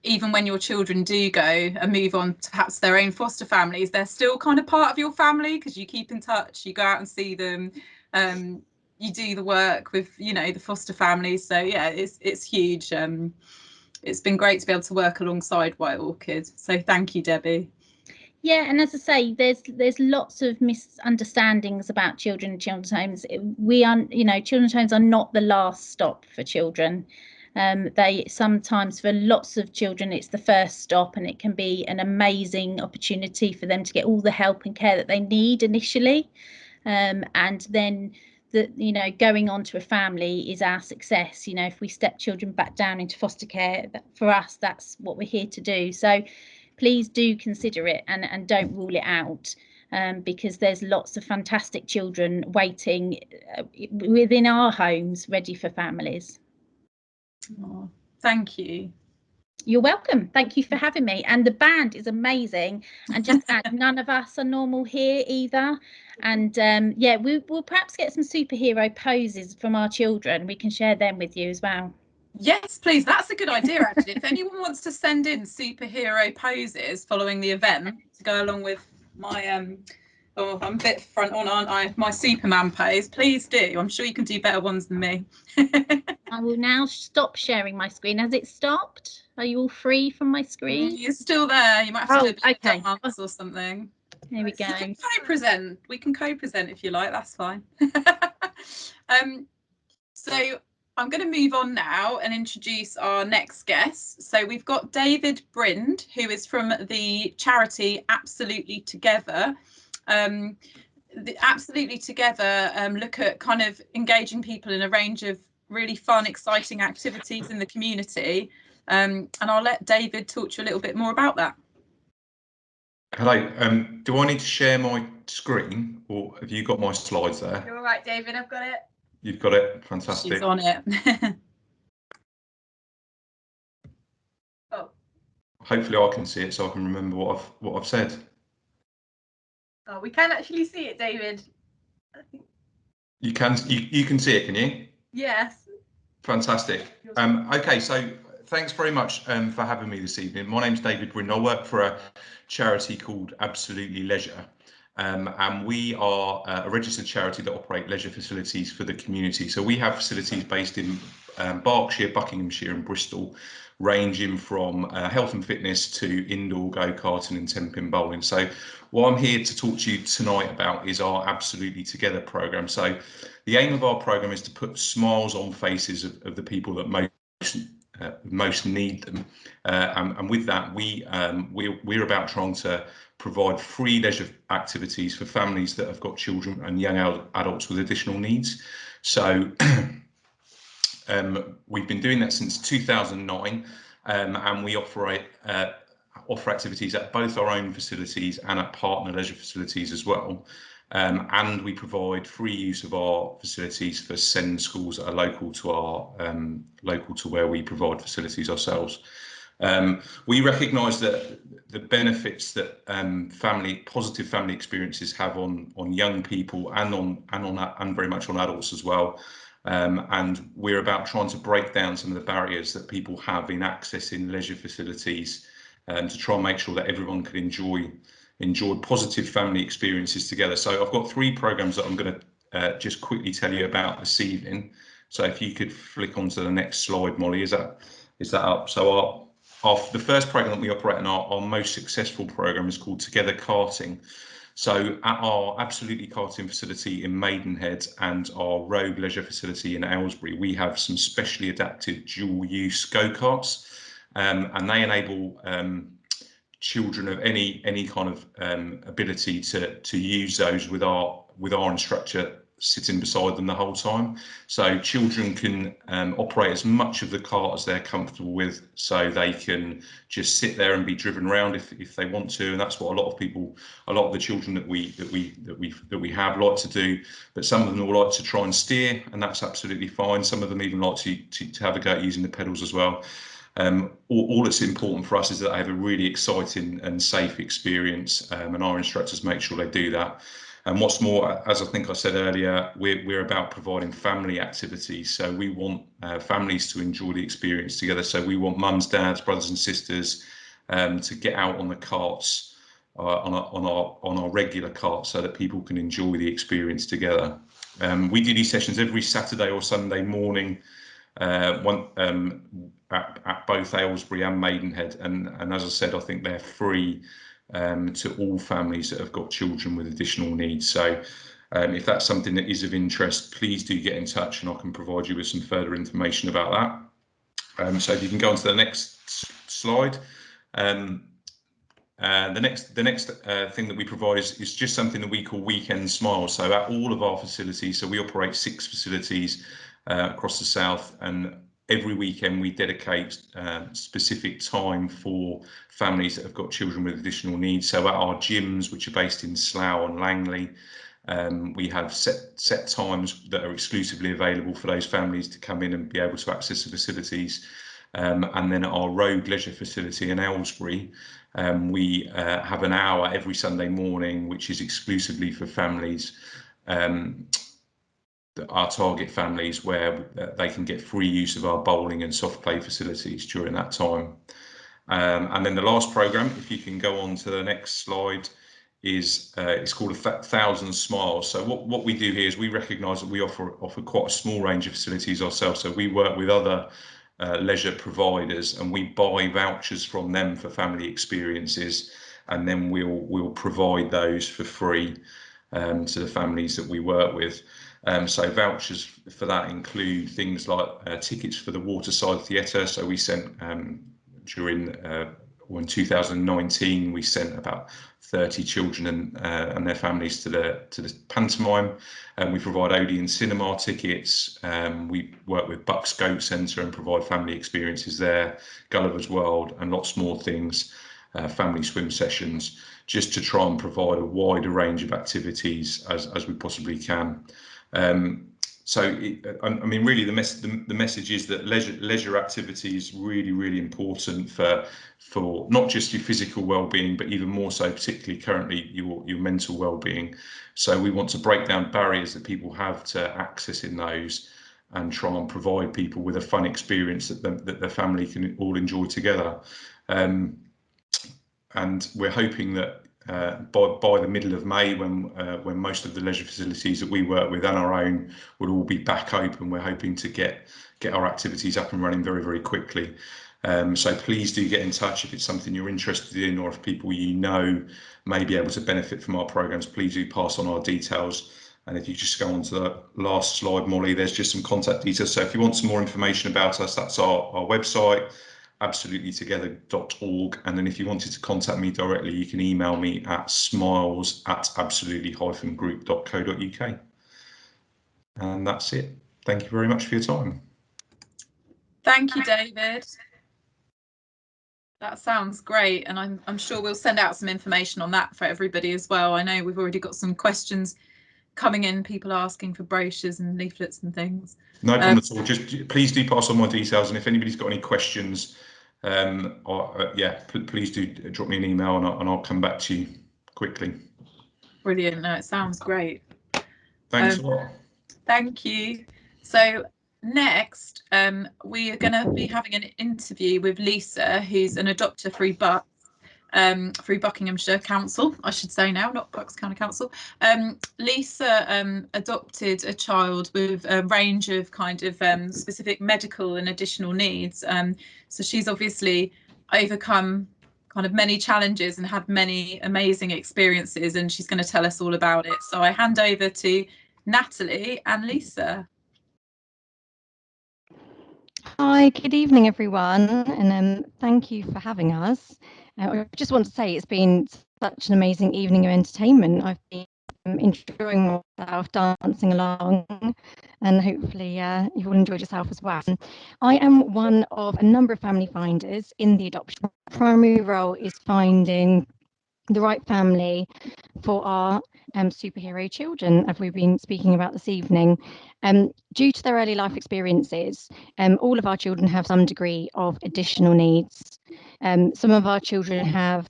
even when your children do go and move on to perhaps their own foster families, they're still kind of part of your family, because you keep in touch, you go out and see them, you do the work with, you know, the foster families. So yeah, it's huge. It's been great to be able to work alongside White Orchid. So thank you, Debbie. Yeah, and as I say, there's lots of misunderstandings about children in children's homes. We are, you know, children's homes are not the last stop for children. They sometimes, for lots of children, it's the first stop, and it can be an amazing opportunity for them to get all the help and care that they need initially, and then you know, going on to a family is our success. You know, if we step children back down into foster care, for us, that's what we're here to do. So please do consider it, and don't rule it out, because there's lots of fantastic children waiting within our homes, ready for families. Oh, thank you. You're welcome. Thank you for having me. And the band is amazing. And just add, none of us are normal here either. And yeah, we'll perhaps get some superhero poses from our children. We can share them with you as well. Yes, please. That's a good idea, actually. If anyone wants to send in superhero poses following the event to go along with my oh, I'm a bit front on, aren't I? My Superman pose, please do. I'm sure you can do better ones than me. I will now stop sharing my screen. Has it stopped? Are you all free from my screen? You're still there. You might have to do a okay. dance or something. Here we go. You can co-present. We can co-present if you like. That's fine. So I'm going to move on now and introduce our next guest. So we've got David Brind, who is from the charity Absolutely Together. Absolutely Together look at kind of engaging people in a range of really fun, exciting activities in the community. And I'll let David talk to you a little bit more about that. Hello. Do I need to share my screen, or have you got my slides there? You're all right, David. I've got it. You've got it. Fantastic. She's on it. Oh. Hopefully, I can see it so I can remember what I've said. Oh, we can actually see it, David. You can see it, can you? Yes. Fantastic. Okay, so thanks very much for having me this evening. My name's David Brind. I work for a charity called Absolutely Leisure, and we are a registered charity that operate leisure facilities for the community. So we have facilities based in Berkshire, Buckinghamshire and Bristol, ranging from health and fitness to indoor go-karting and 10-pin bowling. So what I'm here to talk to you tonight about is our Absolutely Together programme. So the aim of our programme is to put smiles on faces of the people that most most need them. And with that, we're about trying to provide free leisure activities for families that have got children and young adults with additional needs. So we've been doing that since 2009, and we offer activities at both our own facilities and at partner leisure facilities as well. And we provide free use of our facilities for SEND schools that are local to where we provide facilities ourselves. We recognise that the benefits that positive family experiences have on young people and very much on adults as well. And we're about trying to break down some of the barriers that people have in accessing leisure facilities, to try and make sure that everyone can enjoy positive family experiences together. So I've got 3 programs that I'm going to just quickly tell you about this evening. So if you could flick onto the next slide, Molly, is that up? So the first program that we operate in, our most successful program, is called Together Karting. So at our Absolutely Karting facility in Maidenhead and our Rogue Leisure facility in Aylesbury, we have some specially adapted dual use go-karts, and they enable children of any kind of ability to use those with our instructor sitting beside them the whole time. So children can operate as much of the kart as they're comfortable with, so they can just sit there and be driven around if they want to. And that's what a lot of the children that we have like to do. But some of them will like to try and steer, and that's absolutely fine. Some of them even like to have a go at using the pedals as well. All that's important for us is that they have a really exciting and safe experience, and our instructors make sure they do that. And what's more, as I think I said earlier, we're about providing family activities. So we want families to enjoy the experience together. So we want mums, dads, brothers and sisters to get out on the karts, on our regular karts, so that people can enjoy the experience together. We do these sessions every Saturday or Sunday morning, at both Aylesbury and Maidenhead, and as I said, I think they're free to all families that have got children with additional needs. So if that's something that is of interest, please do get in touch and I can provide you with some further information about that. So if you can go on to the next slide. The next thing that we provide is just something that we call Weekend Smiles. So at all of our facilities, so we operate 6 facilities across the south, and every weekend we dedicate specific time for families that have got children with additional needs. So at our gyms, which are based in Slough and Langley, we have set times that are exclusively available for those families to come in and be able to access the facilities. And then at our Rogue Leisure facility in Aylesbury, we have an hour every Sunday morning, which is exclusively for families, our target families, where they can get free use of our bowling and soft play facilities during that time. And then the last program, if you can go on to the next slide, is it's called 1,000 Smiles. So what we do here is we recognise that we offer quite a small range of facilities ourselves. So we work with other leisure providers, and we buy vouchers from them for family experiences, and then we'll provide those for free to the families that we work with. So vouchers for that include things like tickets for the Waterside Theatre. So we sent in 2019 we sent about 30 children and their families to the pantomime, and we provide Odeon cinema tickets. We work with Bucks Goat Centre and provide family experiences there, Gulliver's World, and lots more things, family swim sessions, just to try and provide a wider range of activities as we possibly can. I mean, really, the message is that leisure activity is really important for not just your physical well-being, but even more so, particularly currently, your mental well-being. So we want to break down barriers that people have to accessing those, and try and provide people with a fun experience that their family can all enjoy together. And we're hoping that by the middle of May, when most of the leisure facilities that we work with and our own will all be back open, we're hoping to get our activities up and running very quickly. So please do get in touch if it's something you're interested in, or if people you know may be able to benefit from our programs. Please do pass on our details, And if you just go on to the last slide, Molly, there's just some contact details. So if you want some more information about us, that's our website, absolutelytogether.org. And then if you wanted to contact me directly, you can email me at smiles@absolutely-group.co.uk. And that's it. Thank you very much for your time. Thank you, David. That sounds great, and I'm sure we'll send out some information on that for everybody as well. I know we've already got some questions coming in, people asking for brochures and leaflets and things. No problem at all. Just please do pass on my details, and if anybody's got any questions, please do drop me an email, and I'll come back to you quickly. Brilliant. No, it sounds great. Thanks a lot. Thank you. So next, we are going to be having an interview with Lisa, who's an adopter through Buckinghamshire Council, I should say now, not Bucks County Council. Lisa adopted a child with a range of kind of specific medical and additional needs. So she's obviously overcome kind of many challenges and had many amazing experiences, and she's going to tell us all about it. So I hand over to Natalie and Lisa. Hi, good evening, everyone, and thank you for having us. I just want to say it's been such an amazing evening of entertainment. I've been enjoying myself dancing along, and hopefully you will enjoy yourself as well. I am one of a number of family finders in the adoption. My primary role is finding the right family for our superhero children, as we've been speaking about this evening. Due to their early life experiences, all of our children have some degree of additional needs. Some of our children have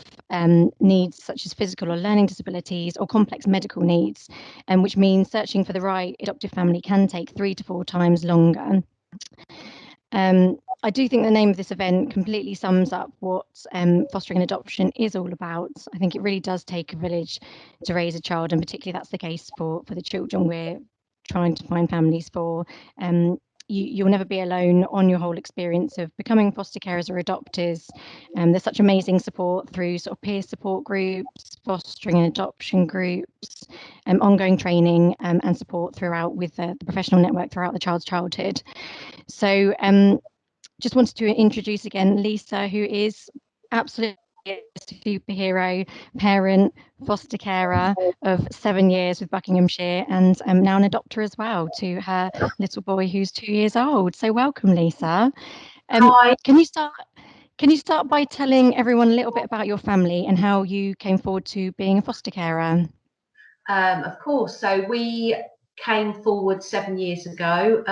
needs such as physical or learning disabilities or complex medical needs, which means searching for the right adoptive family can take 3 to 4 times longer. I do think the name of this event completely sums up what fostering and adoption is all about. I think it really does take a village to raise a child, and particularly that's the case for the children we're trying to find families for. You'll never be alone on your whole experience of becoming foster carers or adopters. There's such amazing support through sort of peer support groups, fostering and adoption groups, ongoing training and support throughout with the professional network throughout the child's childhood. So just wanted to introduce again Lisa, who is absolutely a superhero parent, foster carer of 7 years with Buckinghamshire, and now an adopter as well to her little boy who's 2 years old. So welcome, Lisa. Hi. Can you start by telling everyone a little bit about your family and how you came forward to being a foster carer? Of course. So we came forward 7 years ago.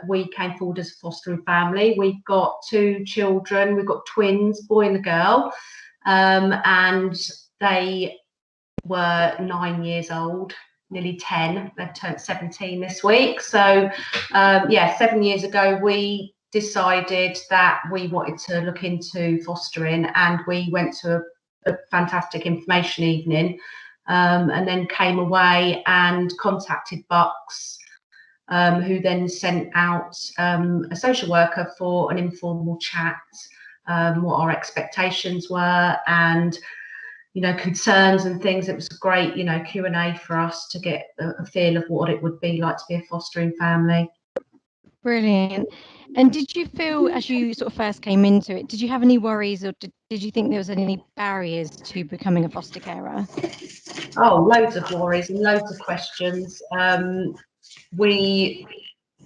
We came forward as a fostering family. We've got 2 children. We've got twins, boy and a girl, and they were 9 years old, nearly 10. They've turned 17 this week. So 7 years ago we decided that we wanted to look into fostering, and we went to a fantastic information evening. And then came away and contacted Bucks, who then sent out a social worker for an informal chat, what our expectations were and, concerns and things. It was a great, Q&A for us to get a feel of what it would be like to be a fostering family. Brilliant. And did you feel, as you sort of first came into it, did you have any worries, or did you think there was any barriers to becoming a foster carer? Oh, loads of worries and loads of questions. We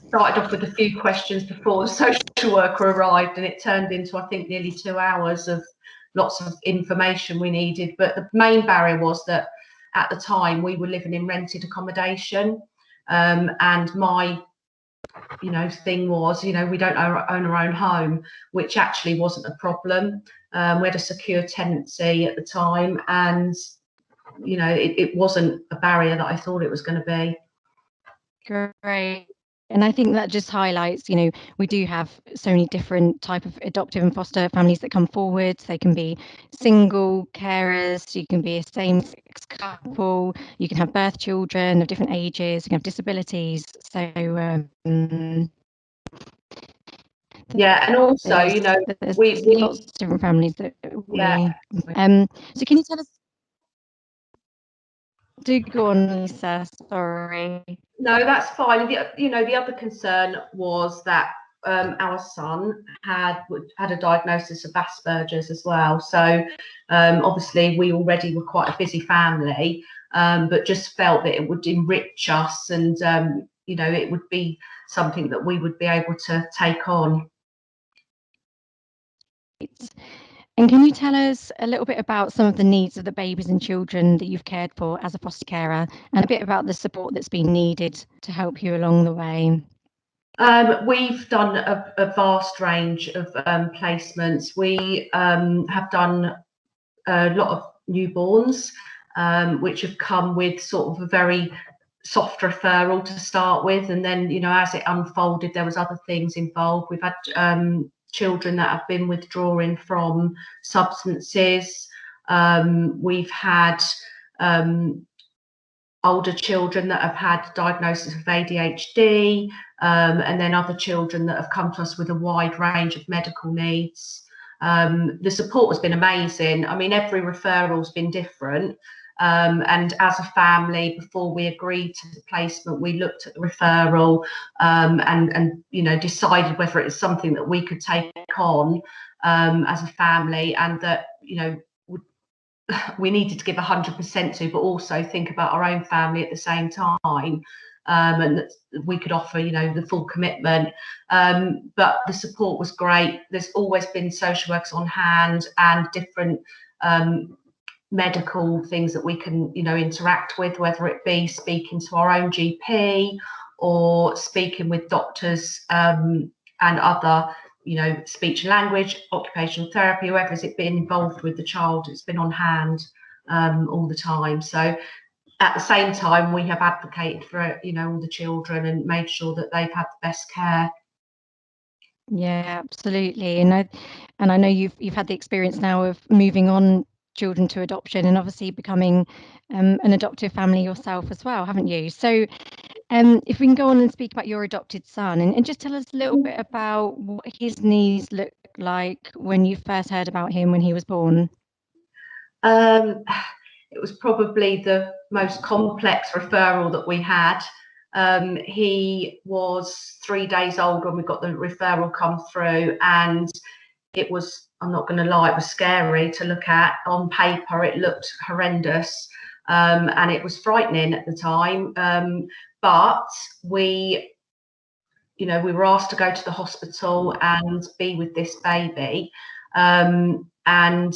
started off with a few questions before the social worker arrived, and it turned into, I think, nearly 2 hours of lots of information we needed. But the main barrier was that at the time we were living in rented accommodation, and my thing was, we don't own our own home, which actually wasn't a problem. We had a secure tenancy at the time, and it wasn't a barrier that I thought it was going to be. Great. And I think that just highlights, we do have so many different type of adoptive and foster families that come forward. They can be single carers, you can be a same-sex couple, you can have birth children of different ages, you can have disabilities. So yeah, and also, there's we lots of different families that yeah. So can you tell us? Do go on, Lisa. Sorry. No, that's fine. The other concern was that our son had a diagnosis of Asperger's as well. So obviously we already were quite a busy family, but just felt that it would enrich us, and it would be something that we would be able to take on. And can you tell us a little bit about some of the needs of the babies and children that you've cared for as a foster carer, and a bit about the support that's been needed to help you along the way? We've done a vast range of placements. We have done a lot of newborns, which have come with sort of a very soft referral to start with, and then as it unfolded, there was other things involved. We've had children that have been withdrawing from substances. We've had older children that have had diagnosis of ADHD, and then other children that have come to us with a wide range of medical needs. The support has been amazing. I mean, every referral's been different. And as a family, before we agreed to the placement, we looked at the referral and decided whether it was something that we could take on as a family, and that we needed to give 100% to, but also think about our own family at the same time, and that we could offer the full commitment. But the support was great. There's always been social workers on hand and different medical things that we can interact with, whether it be speaking to our own GP or speaking with doctors and other speech and language, occupational therapy, whoever's been involved with the child. It's been on hand all the time. So at the same time, we have advocated for all the children and made sure that they've had the best care. Yeah, absolutely. And I know you've had the experience now of moving on children to adoption, and obviously becoming an adoptive family yourself as well, haven't you? So if we can go on and speak about your adopted son, and just tell us a little bit about what his needs looked like when you first heard about him when he was born. It was probably the most complex referral that we had. He was 3 days old when we got the referral come through, and it was, I'm not going to lie, it was scary to look at. On paper, it looked horrendous, and it was frightening at the time. But we were asked to go to the hospital and be with this baby, and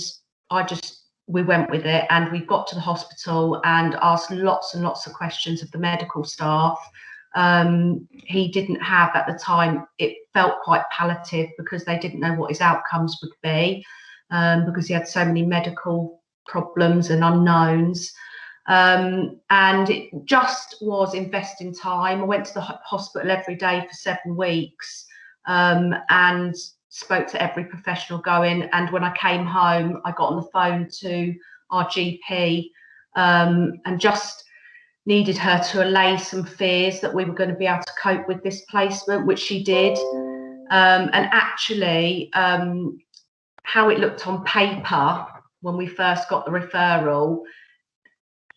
we went with it, and we got to the hospital and asked lots and lots of questions of the medical staff. He didn't have, at the time, it felt quite palliative because they didn't know what his outcomes would be, because he had so many medical problems and unknowns. And it just was investing time. I went to the hospital every day for 7 weeks, and spoke to every professional going. And when I came home, I got on the phone to our GP, and just needed her to allay some fears that we were going to be able to cope with this placement, which she did. And actually, how it looked on paper when we first got the referral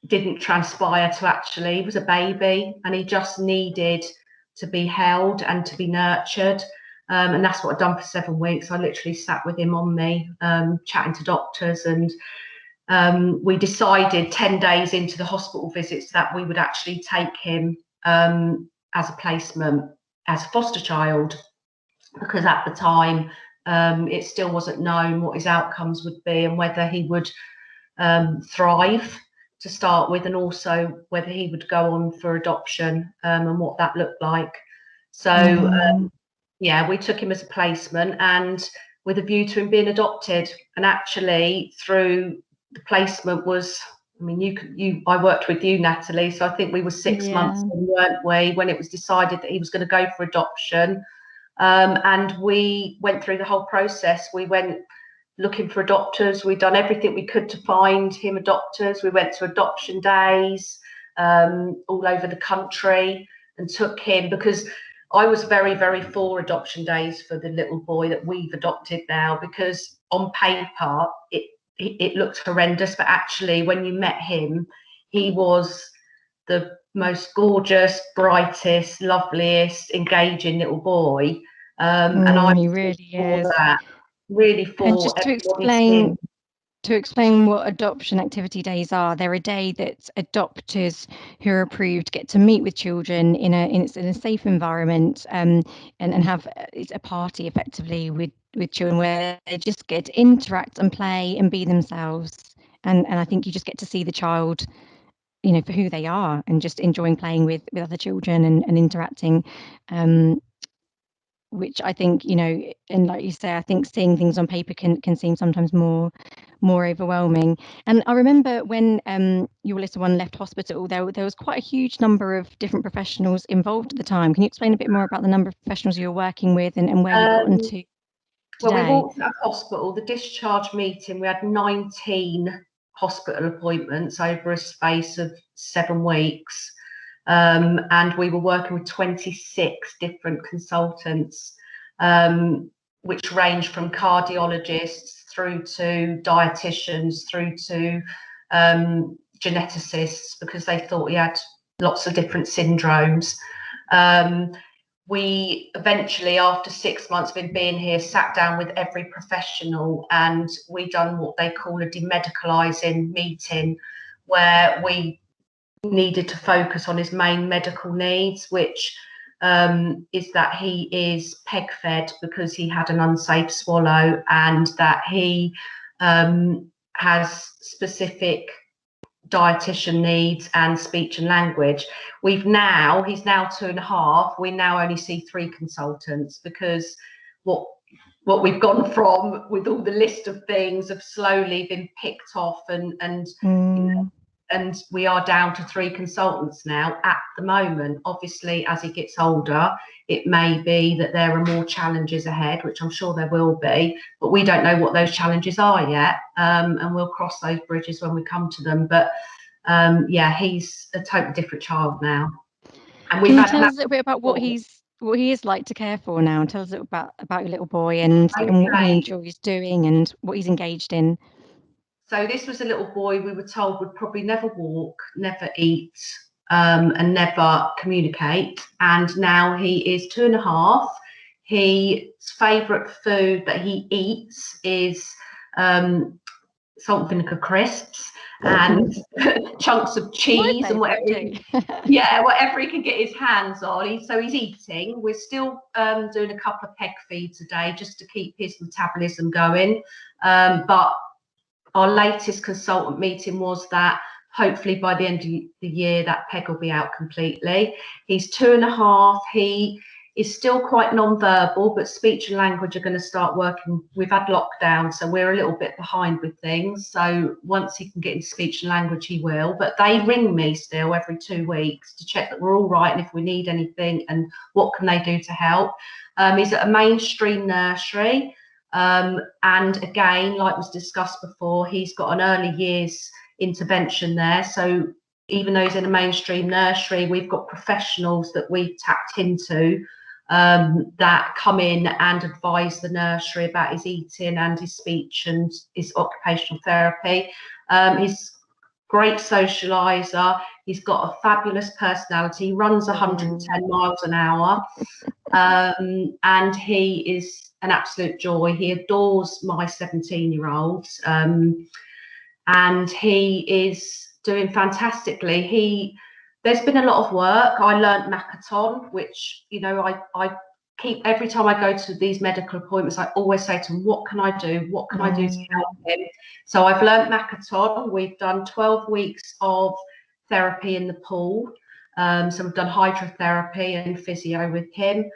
didn't transpire to actually. He was a baby, and he just needed to be held and to be nurtured. And that's what I've done for 7 weeks. I literally sat with him on me, chatting to doctors, and we decided 10 days into the hospital visits that we would actually take him as a placement, as a foster child, because at the time it still wasn't known what his outcomes would be and whether he would thrive to start with, and also whether he would go on for adoption, and what that looked like. So yeah, we took him as a placement, and with a view to him being adopted. And actually, through the placement was, I mean, I worked with you, Natalie, so I think we were 6 months in, weren't we, when it was decided that he was going to go for adoption. And we went through the whole process. We went looking for adopters. We'd done everything we could to find him adopters. We went to adoption days all over the country and took him, because I was very, very for adoption days for the little boy that we've adopted now, because on paper it looked horrendous, but actually when you met him, he was the most gorgeous, brightest, loveliest, engaging little boy. And I He really is. that really And for just to everybody's explain what adoption activity days are, they're a day that adopters who are approved get to meet with children in a safe environment, and have it's a party effectively with children where they just get to interact and play and be themselves. And I think you just get to see the child, you know, for who they are, and just enjoying playing with other children and interacting. Which I think, you know, and like you say, I think seeing things on paper can seem sometimes more overwhelming. And I remember when your little one left hospital, there was quite a huge number of different professionals involved at the time. Can you explain a bit more about the number of professionals you were working with and where you've gotten to today? Well, we walked out of hospital, the discharge meeting, we had 19 hospital appointments over a space of 7 weeks. And we were working with 26 different consultants, which range from cardiologists through to dietitians, through to geneticists, because they thought he had lots of different syndromes. We eventually, after 6 months of him being here, sat down with every professional, and we done what they call a demedicalising meeting, where we needed to focus on his main medical needs, which is that he is peg fed because he had an unsafe swallow, and that he has specific dietitian needs and speech and language. He's now 2.5. We now only see 3 consultants, because what we've gone from, with all the list of things, have slowly been picked off, and we are down to 3 consultants now at the moment. Obviously, as he gets older, it may be that there are more challenges ahead, which I'm sure there will be, but we don't know what those challenges are yet, and we'll cross those bridges when we come to them. But yeah, he's a totally different child now. And Can you tell us a little bit about what he is like to care for now? Tell us a little about your little boy and what he enjoys doing and what he's engaged in. So this was a little boy we were told would probably never walk, never eat, and never communicate. And now he is 2.5. His favourite food that he eats is salt and vinegar crisps and chunks of cheese and whatever. Whatever he can get his hands on. So he's eating. We're still doing a couple of peg feeds a day just to keep his metabolism going. But our latest consultant meeting was that hopefully by the end of the year that peg will be out completely. He's 2.5. He is still quite non-verbal, but speech and language are going to start working. We've had lockdown, so we're a little bit behind with things. So once he can get into speech and language, he will. But they ring me still every 2 weeks to check that we're all right and if we need anything and what can they do to help. He's at a mainstream nursery. And again, like was discussed before, he's got an early years intervention there. So even though he's in a mainstream nursery, we've got professionals that we've tapped into that come in and advise the nursery about his eating and his speech and his occupational therapy. He's great socializer. He's got a fabulous personality. He runs 110 miles an hour, and he is an absolute joy. He adores my 17-year-old, and he is doing fantastically. There's been a lot of work. I learned Makaton, which, you know, I keep, every time I go to these medical appointments, I always say to him, what can I do? What can I do to help him? So I've learned Makaton. We've done 12 weeks of therapy in the pool. So we've done hydrotherapy and physio with him.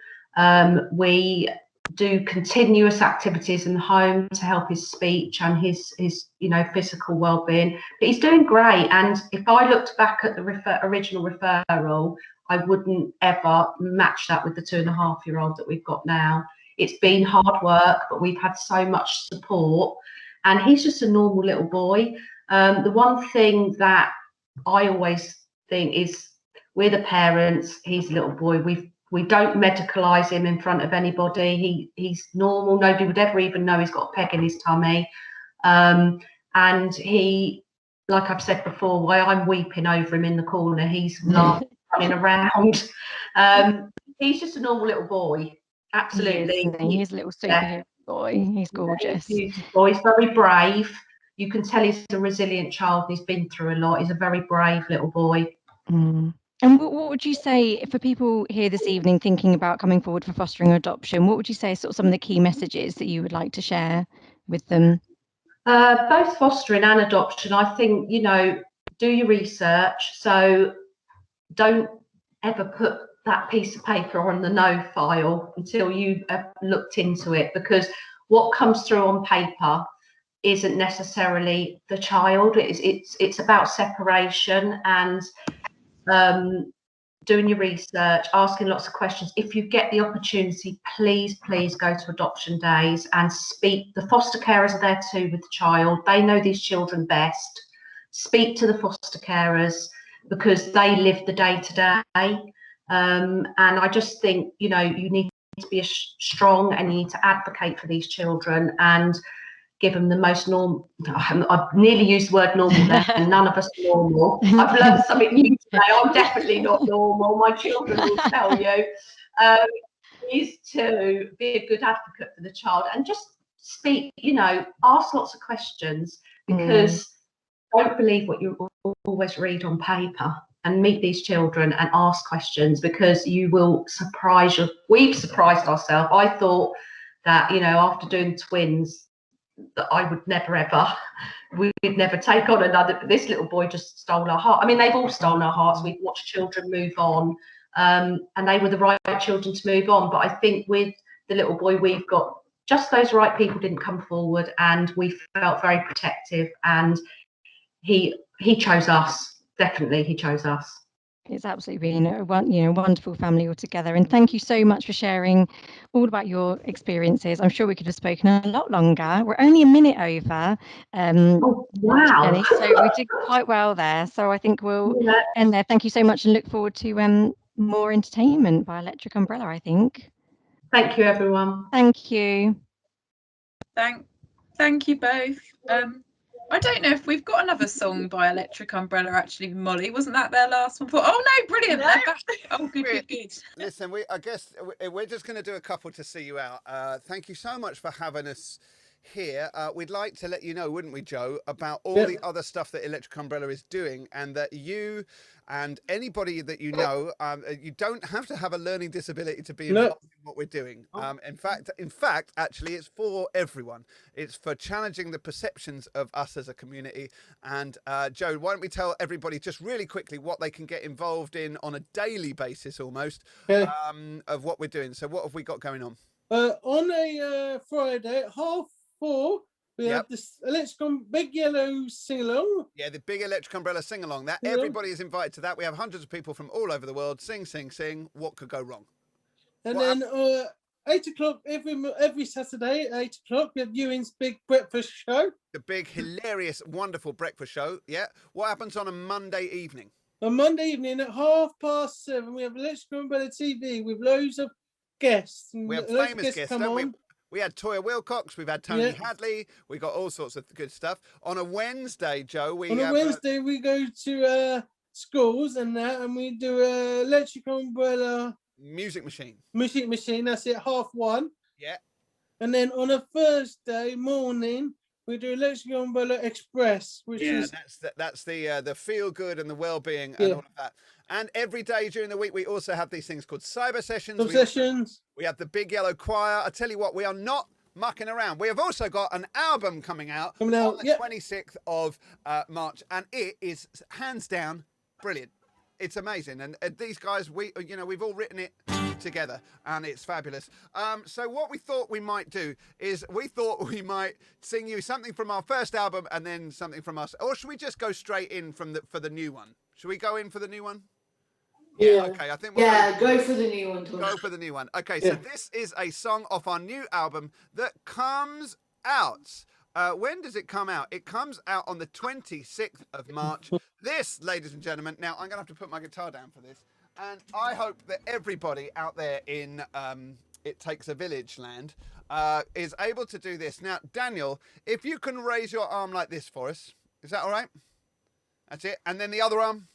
We do continuous activities in the home to help his speech and his you know, physical well-being. But he's doing great. And if I looked back at the original referral, I wouldn't ever match that with the 2.5-year-old that we've got now. It's been hard work, but we've had so much support, and he's just a normal little boy. The one thing that I always think is, we're the parents, he's a little boy. We don't medicalise him in front of anybody. He's normal. Nobody would ever even know he's got a peg in his tummy. And he like I've said before, why I'm weeping over him in the corner, he's laughing, running around. He's just a normal little boy. Absolutely. He's a little superhero boy. He's gorgeous. He's beautiful. He's very brave. You can tell he's a resilient child. He's been through a lot. He's a very brave little boy. Mm. And what would you say for people here this evening thinking about coming forward for fostering or adoption? What would you say are sort of some of the key messages that you would like to share with them? Both fostering and adoption, I think, you know, do your research. So don't ever put that piece of paper on the no file until you have looked into it, because what comes through on paper isn't necessarily the child. It's about separation and doing your research, asking lots of questions. If you get the opportunity, please go to adoption days and speak. The foster carers are there too with the child. They know these children best. Speak to the foster carers because they live the day to day. And I just think, you know, you need to be strong and you need to advocate for these children and give them the most normal. I've nearly used the word normal there, and none of us are normal. I've learned something new today. I'm definitely not normal. My children will tell you. Is to be a good advocate for the child and just speak, you know, ask lots of questions, because don't believe what you always read on paper, and meet these children and ask questions, because you will surprise you. We've surprised ourselves. I thought that, you know, after doing twins, that I would never ever, we'd never take on another, but this little boy just stole our heart. I mean, they've all stolen our hearts. We've watched children move on, and they were the right children to move on. But I think with the little boy, we've got just those right people didn't come forward, and we felt very protective, and he chose us. Definitely, he chose us. It's absolutely been a wonderful family altogether. And thank you so much for sharing all about your experiences. I'm sure we could have spoken a lot longer. We're only a minute over. Wow. Jenny, so we did quite well there. So I think we'll end there. Thank you so much and look forward to more entertainment by Electric Umbrella, I think. Thank you, everyone. Thank you. Thank you both. I don't know if we've got another song by Electric Umbrella, actually, Molly. Wasn't that their last one? Oh, no, brilliant. No. They're back. Oh, good. Listen, I guess we're just going to do a couple to see you out. Thank you so much for having us here. We'd like to let you know, wouldn't we, Joe, about all the other stuff that Electric Umbrella is doing, and that you and anybody that you know, you don't have to have a learning disability to be involved in what we're doing. In fact, actually, it's for everyone. It's for challenging the perceptions of us as a community. And Joe, why don't we tell everybody just really quickly what they can get involved in on a daily basis, almost, of what we're doing. So what have we got going on? On a Friday at 4:30, we have this Big Yellow sing-along. Yeah, the Big Electric Umbrella sing-along. That everybody is invited to that. We have hundreds of people from all over the world. Sing, sing, sing. What could go wrong? And then 8 o'clock every Saturday at 8 o'clock, we have Ewan's Big Breakfast Show. The big, hilarious, wonderful breakfast show. Yeah. What happens on a Monday evening? On Monday evening at 7:30, we have Electric Umbrella TV with loads of guests. We have famous guests, don't we? We had Toya Wilcox, we've had Tony Hadley, we got all sorts of good stuff. On a Wednesday, Joe, we go to schools and that, and we do Electric Umbrella Music Machine. Music Machine, that's it, 1:30. Yeah. And then on a Thursday morning, we do Electric Umbrella Express, which is that's the feel good and the well-being and all of that. And every day during the week, we also have these things called cyber sessions. We have the Big Yellow Choir. I tell you what, we are not mucking around. We have also got an album coming out on the 26th of March, and it is hands down brilliant. It's amazing, and these guys, we've all written it together, and it's fabulous. So what we thought we might do is we thought we might sing you something from our first album and then something from us, or should we just go straight in for the new one? Should we go in for the new one? Yeah. Okay. I think go for the new one. Go for the new one. Okay. So this is a song off our new album that comes out. When does it come out? It comes out on the 26th of March. This, ladies and gentlemen, now I'm going to have to put my guitar down for this. And I hope that everybody out there in It Takes a Village land is able to do this. Now, Daniel, if you can raise your arm like this for us, is that all right? That's it. And then the other arm.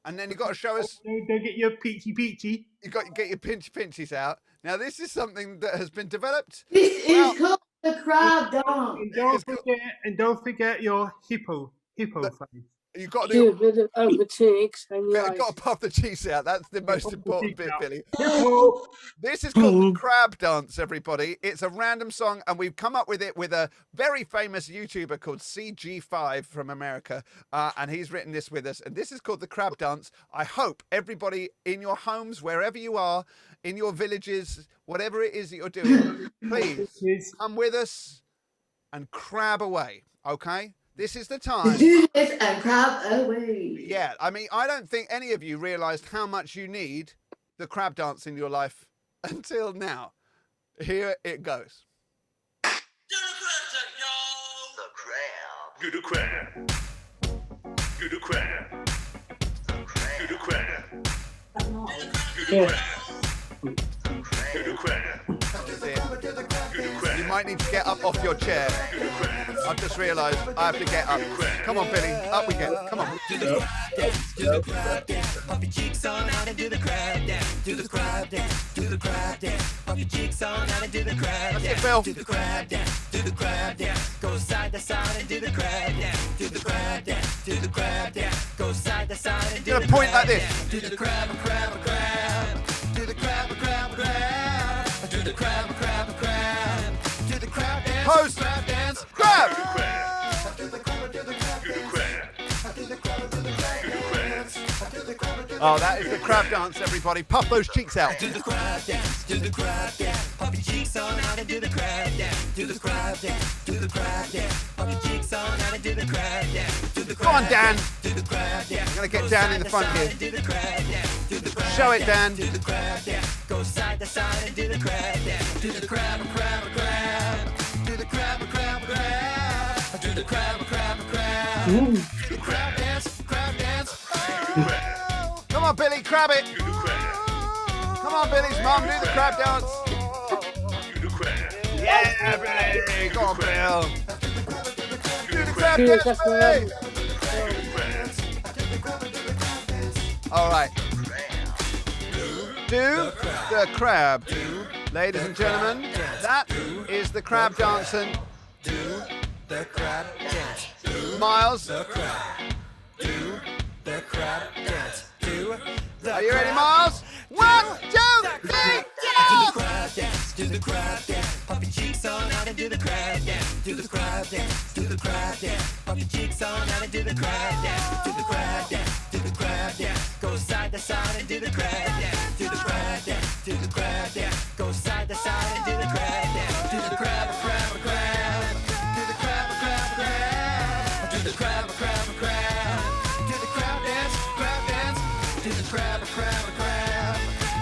And then you've got to show us. Don't get your peachy. You've got to get your pinchies out. Now, this is something that has been developed. This is called the crab dance. And don't forget your hippo face. You've got to do a bit of the cheeks and your You've got to puff the cheeks out. That's the most important bit, Billy. Hippo. This is called the crab dance, everybody. It's a random song, and we've come up with it with a very famous YouTuber called CG5 from America, and he's written this with us. And this is called the crab dance. I hope everybody in your homes, wherever you are, in your villages, whatever it is that you're doing, please come with us and crab away, okay? This is the time. Do this and crab away. Yeah, I mean, I don't think any of you realised how much you need the crab dance in your life until now. Here it goes. Do the crab. Do the crab. Do the crab. Do the crab. Do the crab. You might need to get up off your chair. I've just realised I have to get up. Come on, Billy. Up we go. Come on. Do the crab dance. Do the crab dance. Pop your cheeks on out and do the crab dance. Do the crab dance. Do the crab dance. Pop your cheeks on out and do the crab dance. That's it, Bill. Do the crab dance. Do the crab dance. Go side to side and do the crab dance. Do the crab dance. Do the crab dance. Go side to side and do the crab dance. Point like this. Do the crab, crab, crab. Do the crab, crab, crab. Do the crab, crab, crab. Do the crab dance. Pose. Crab dance. Crab. Oh, that is the crab dance, everybody. Puff those cheeks out. Do the crab dance, do the crab dance. Pop your cheeks on out and do the crab dance. Do the crab dance, do the crab dance. Pop your cheeks on out and do the crab dance. Do the crab Come on, Dan. Do the crab dance. I'm going to get Dan in the front here. Do the crab dance. Do the crab Show it, Dan. Do the crab dance. Go side to side and do the crab dance. Do the crab, crab, crab. Do the crab, crab, crab. Do the crab, crab, crab. Do the crab dance, crab dance. Come on, Billy, crab it. Come on, Billy's mum, do the crab dance. Yeah, Billy. Go on, Bill. Do the crab dance, Billy. All right. Do the crab. Ladies and gentlemen, that is the crab dancing. Do the crab dance. Miles. The crab. Do the crab dance. Do the Are you ready, Miles? 1, 2, 3, Do go! the crab dance, do the crab dance. Pop your cheeks on out and do the crab dance. Do the crab dance, do the crab dance. Pop your cheeks on out and do the crab dance. Do the crab dance, do the crab dance. Go side to side and do the crab dance. Do the crab dance, do the crab dance. Go side to side and do the crab dance. Do the crab, crab, crab. Do the crab, crab, crab. Do the crab, crab, crab. Do the crab dance, crab dance. Do the crab, crab, crab.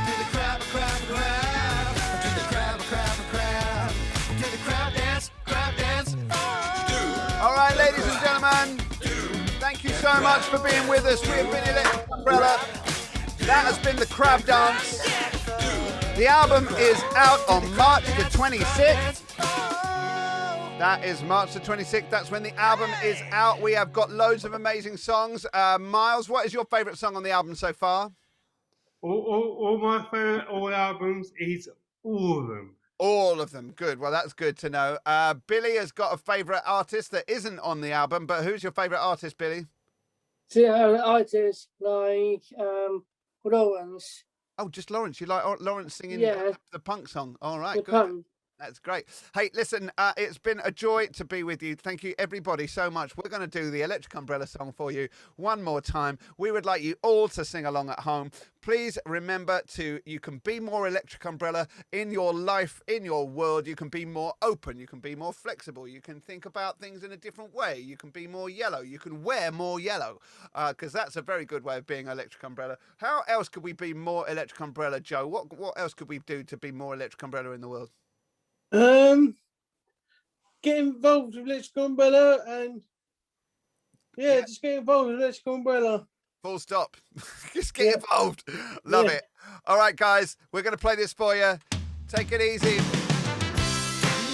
Do the crab, crab, crab. Do the crab, crab, crab. Do the crab dance, crab dance. All right, ladies and gentlemen, thank you so much for being with us. We have been Electric Umbrella. That has been the crab dance. The album is out on March the 26th. That is March the 26th. That's when the album is out. We have got loads of amazing songs. Miles, what is your favourite song on the album so far? All my favourite albums is all of them. All of them. Good. Well, that's good to know. Billy has got a favourite artist that isn't on the album, but who's your favourite artist, Billy? See, artists like Lawrence. Oh, just Lawrence. You like Lawrence singing Yeah. the punk song? All right, The good. punk. That's great. Hey, listen, it's been a joy to be with you. Thank you, everybody, so much. We're going to do the Electric Umbrella song for you one more time. We would like you all to sing along at home. Please remember you can be more Electric Umbrella in your life, in your world. You can be more open. You can be more flexible. You can think about things in a different way. You can be more yellow. You can wear more yellow, because that's a very good way of being Electric Umbrella. How else could we be more Electric Umbrella, Joe? What else could we do to be more Electric Umbrella in the world? Get involved with Electric Umbrella and just get involved with Electric Umbrella. Full stop. Just get involved. Love it. All right, guys, we're going to play this for you. Take it easy.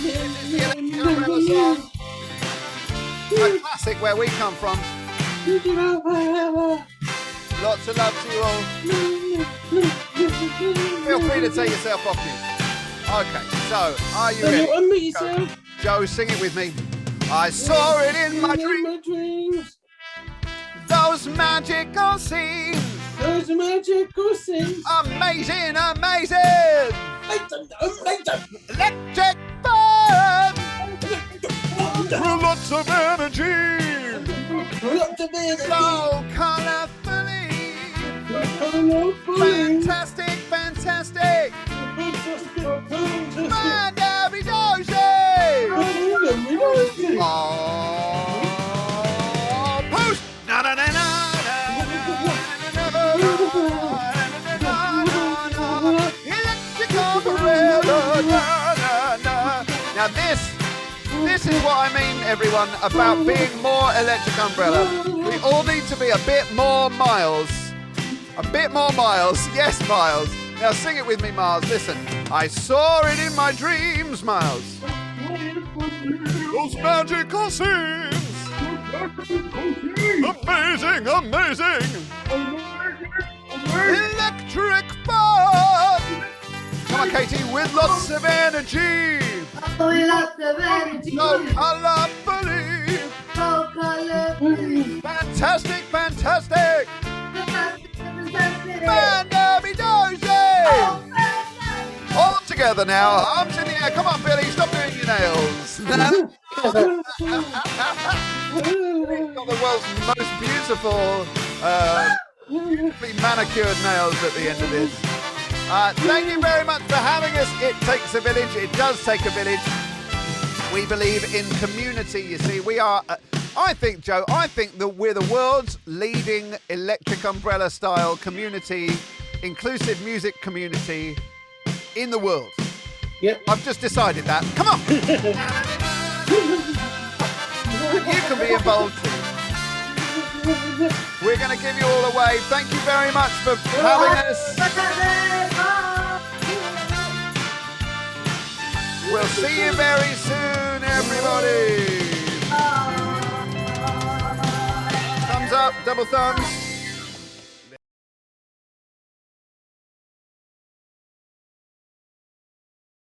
This is the Electric Umbrella song. A classic where we come from. Lots of love to you all. Feel free to take yourself off mute. Okay, so are you ready? Unmute yourself. Joe, sing it with me. I saw it in my dreams. Those magical scenes. Those magical scenes. Amazing, amazing. Electric fun. Lots of energy. So colourfully. Fantastic, fantastic. Mandavi Dozy. Oh, post. Na na na na. Electric umbrella. Now this is what I mean, everyone, about being more Electric Umbrella. We all need to be a bit more Miles. A bit more Miles. Yes, Miles. Now sing it with me, Miles. Listen. I saw it in my dreams, Miles. Those magical scenes. Amazing, amazing. Electric fun. Come on, Katie, with lots of energy. Oh, lots of energy. So colourfully. So colourfully. Fantastic, fantastic. Mandavi Dozy. All together now. Arms in the air. Come on, Billy. Stop doing your nails. Got the world's most beautiful, beautifully manicured nails at the end of this. Thank you very much for having us. It takes a village. It does take a village. We believe in community, you see. We are, I think, Joe, that we're the world's leading Electric Umbrella style community, inclusive music community in the world. Yep. I've just decided that. Come on. You can be involved too. We're going to give you all away. Thank you very much for having us. We'll see you very soon, everybody. Thumbs up, double thumbs.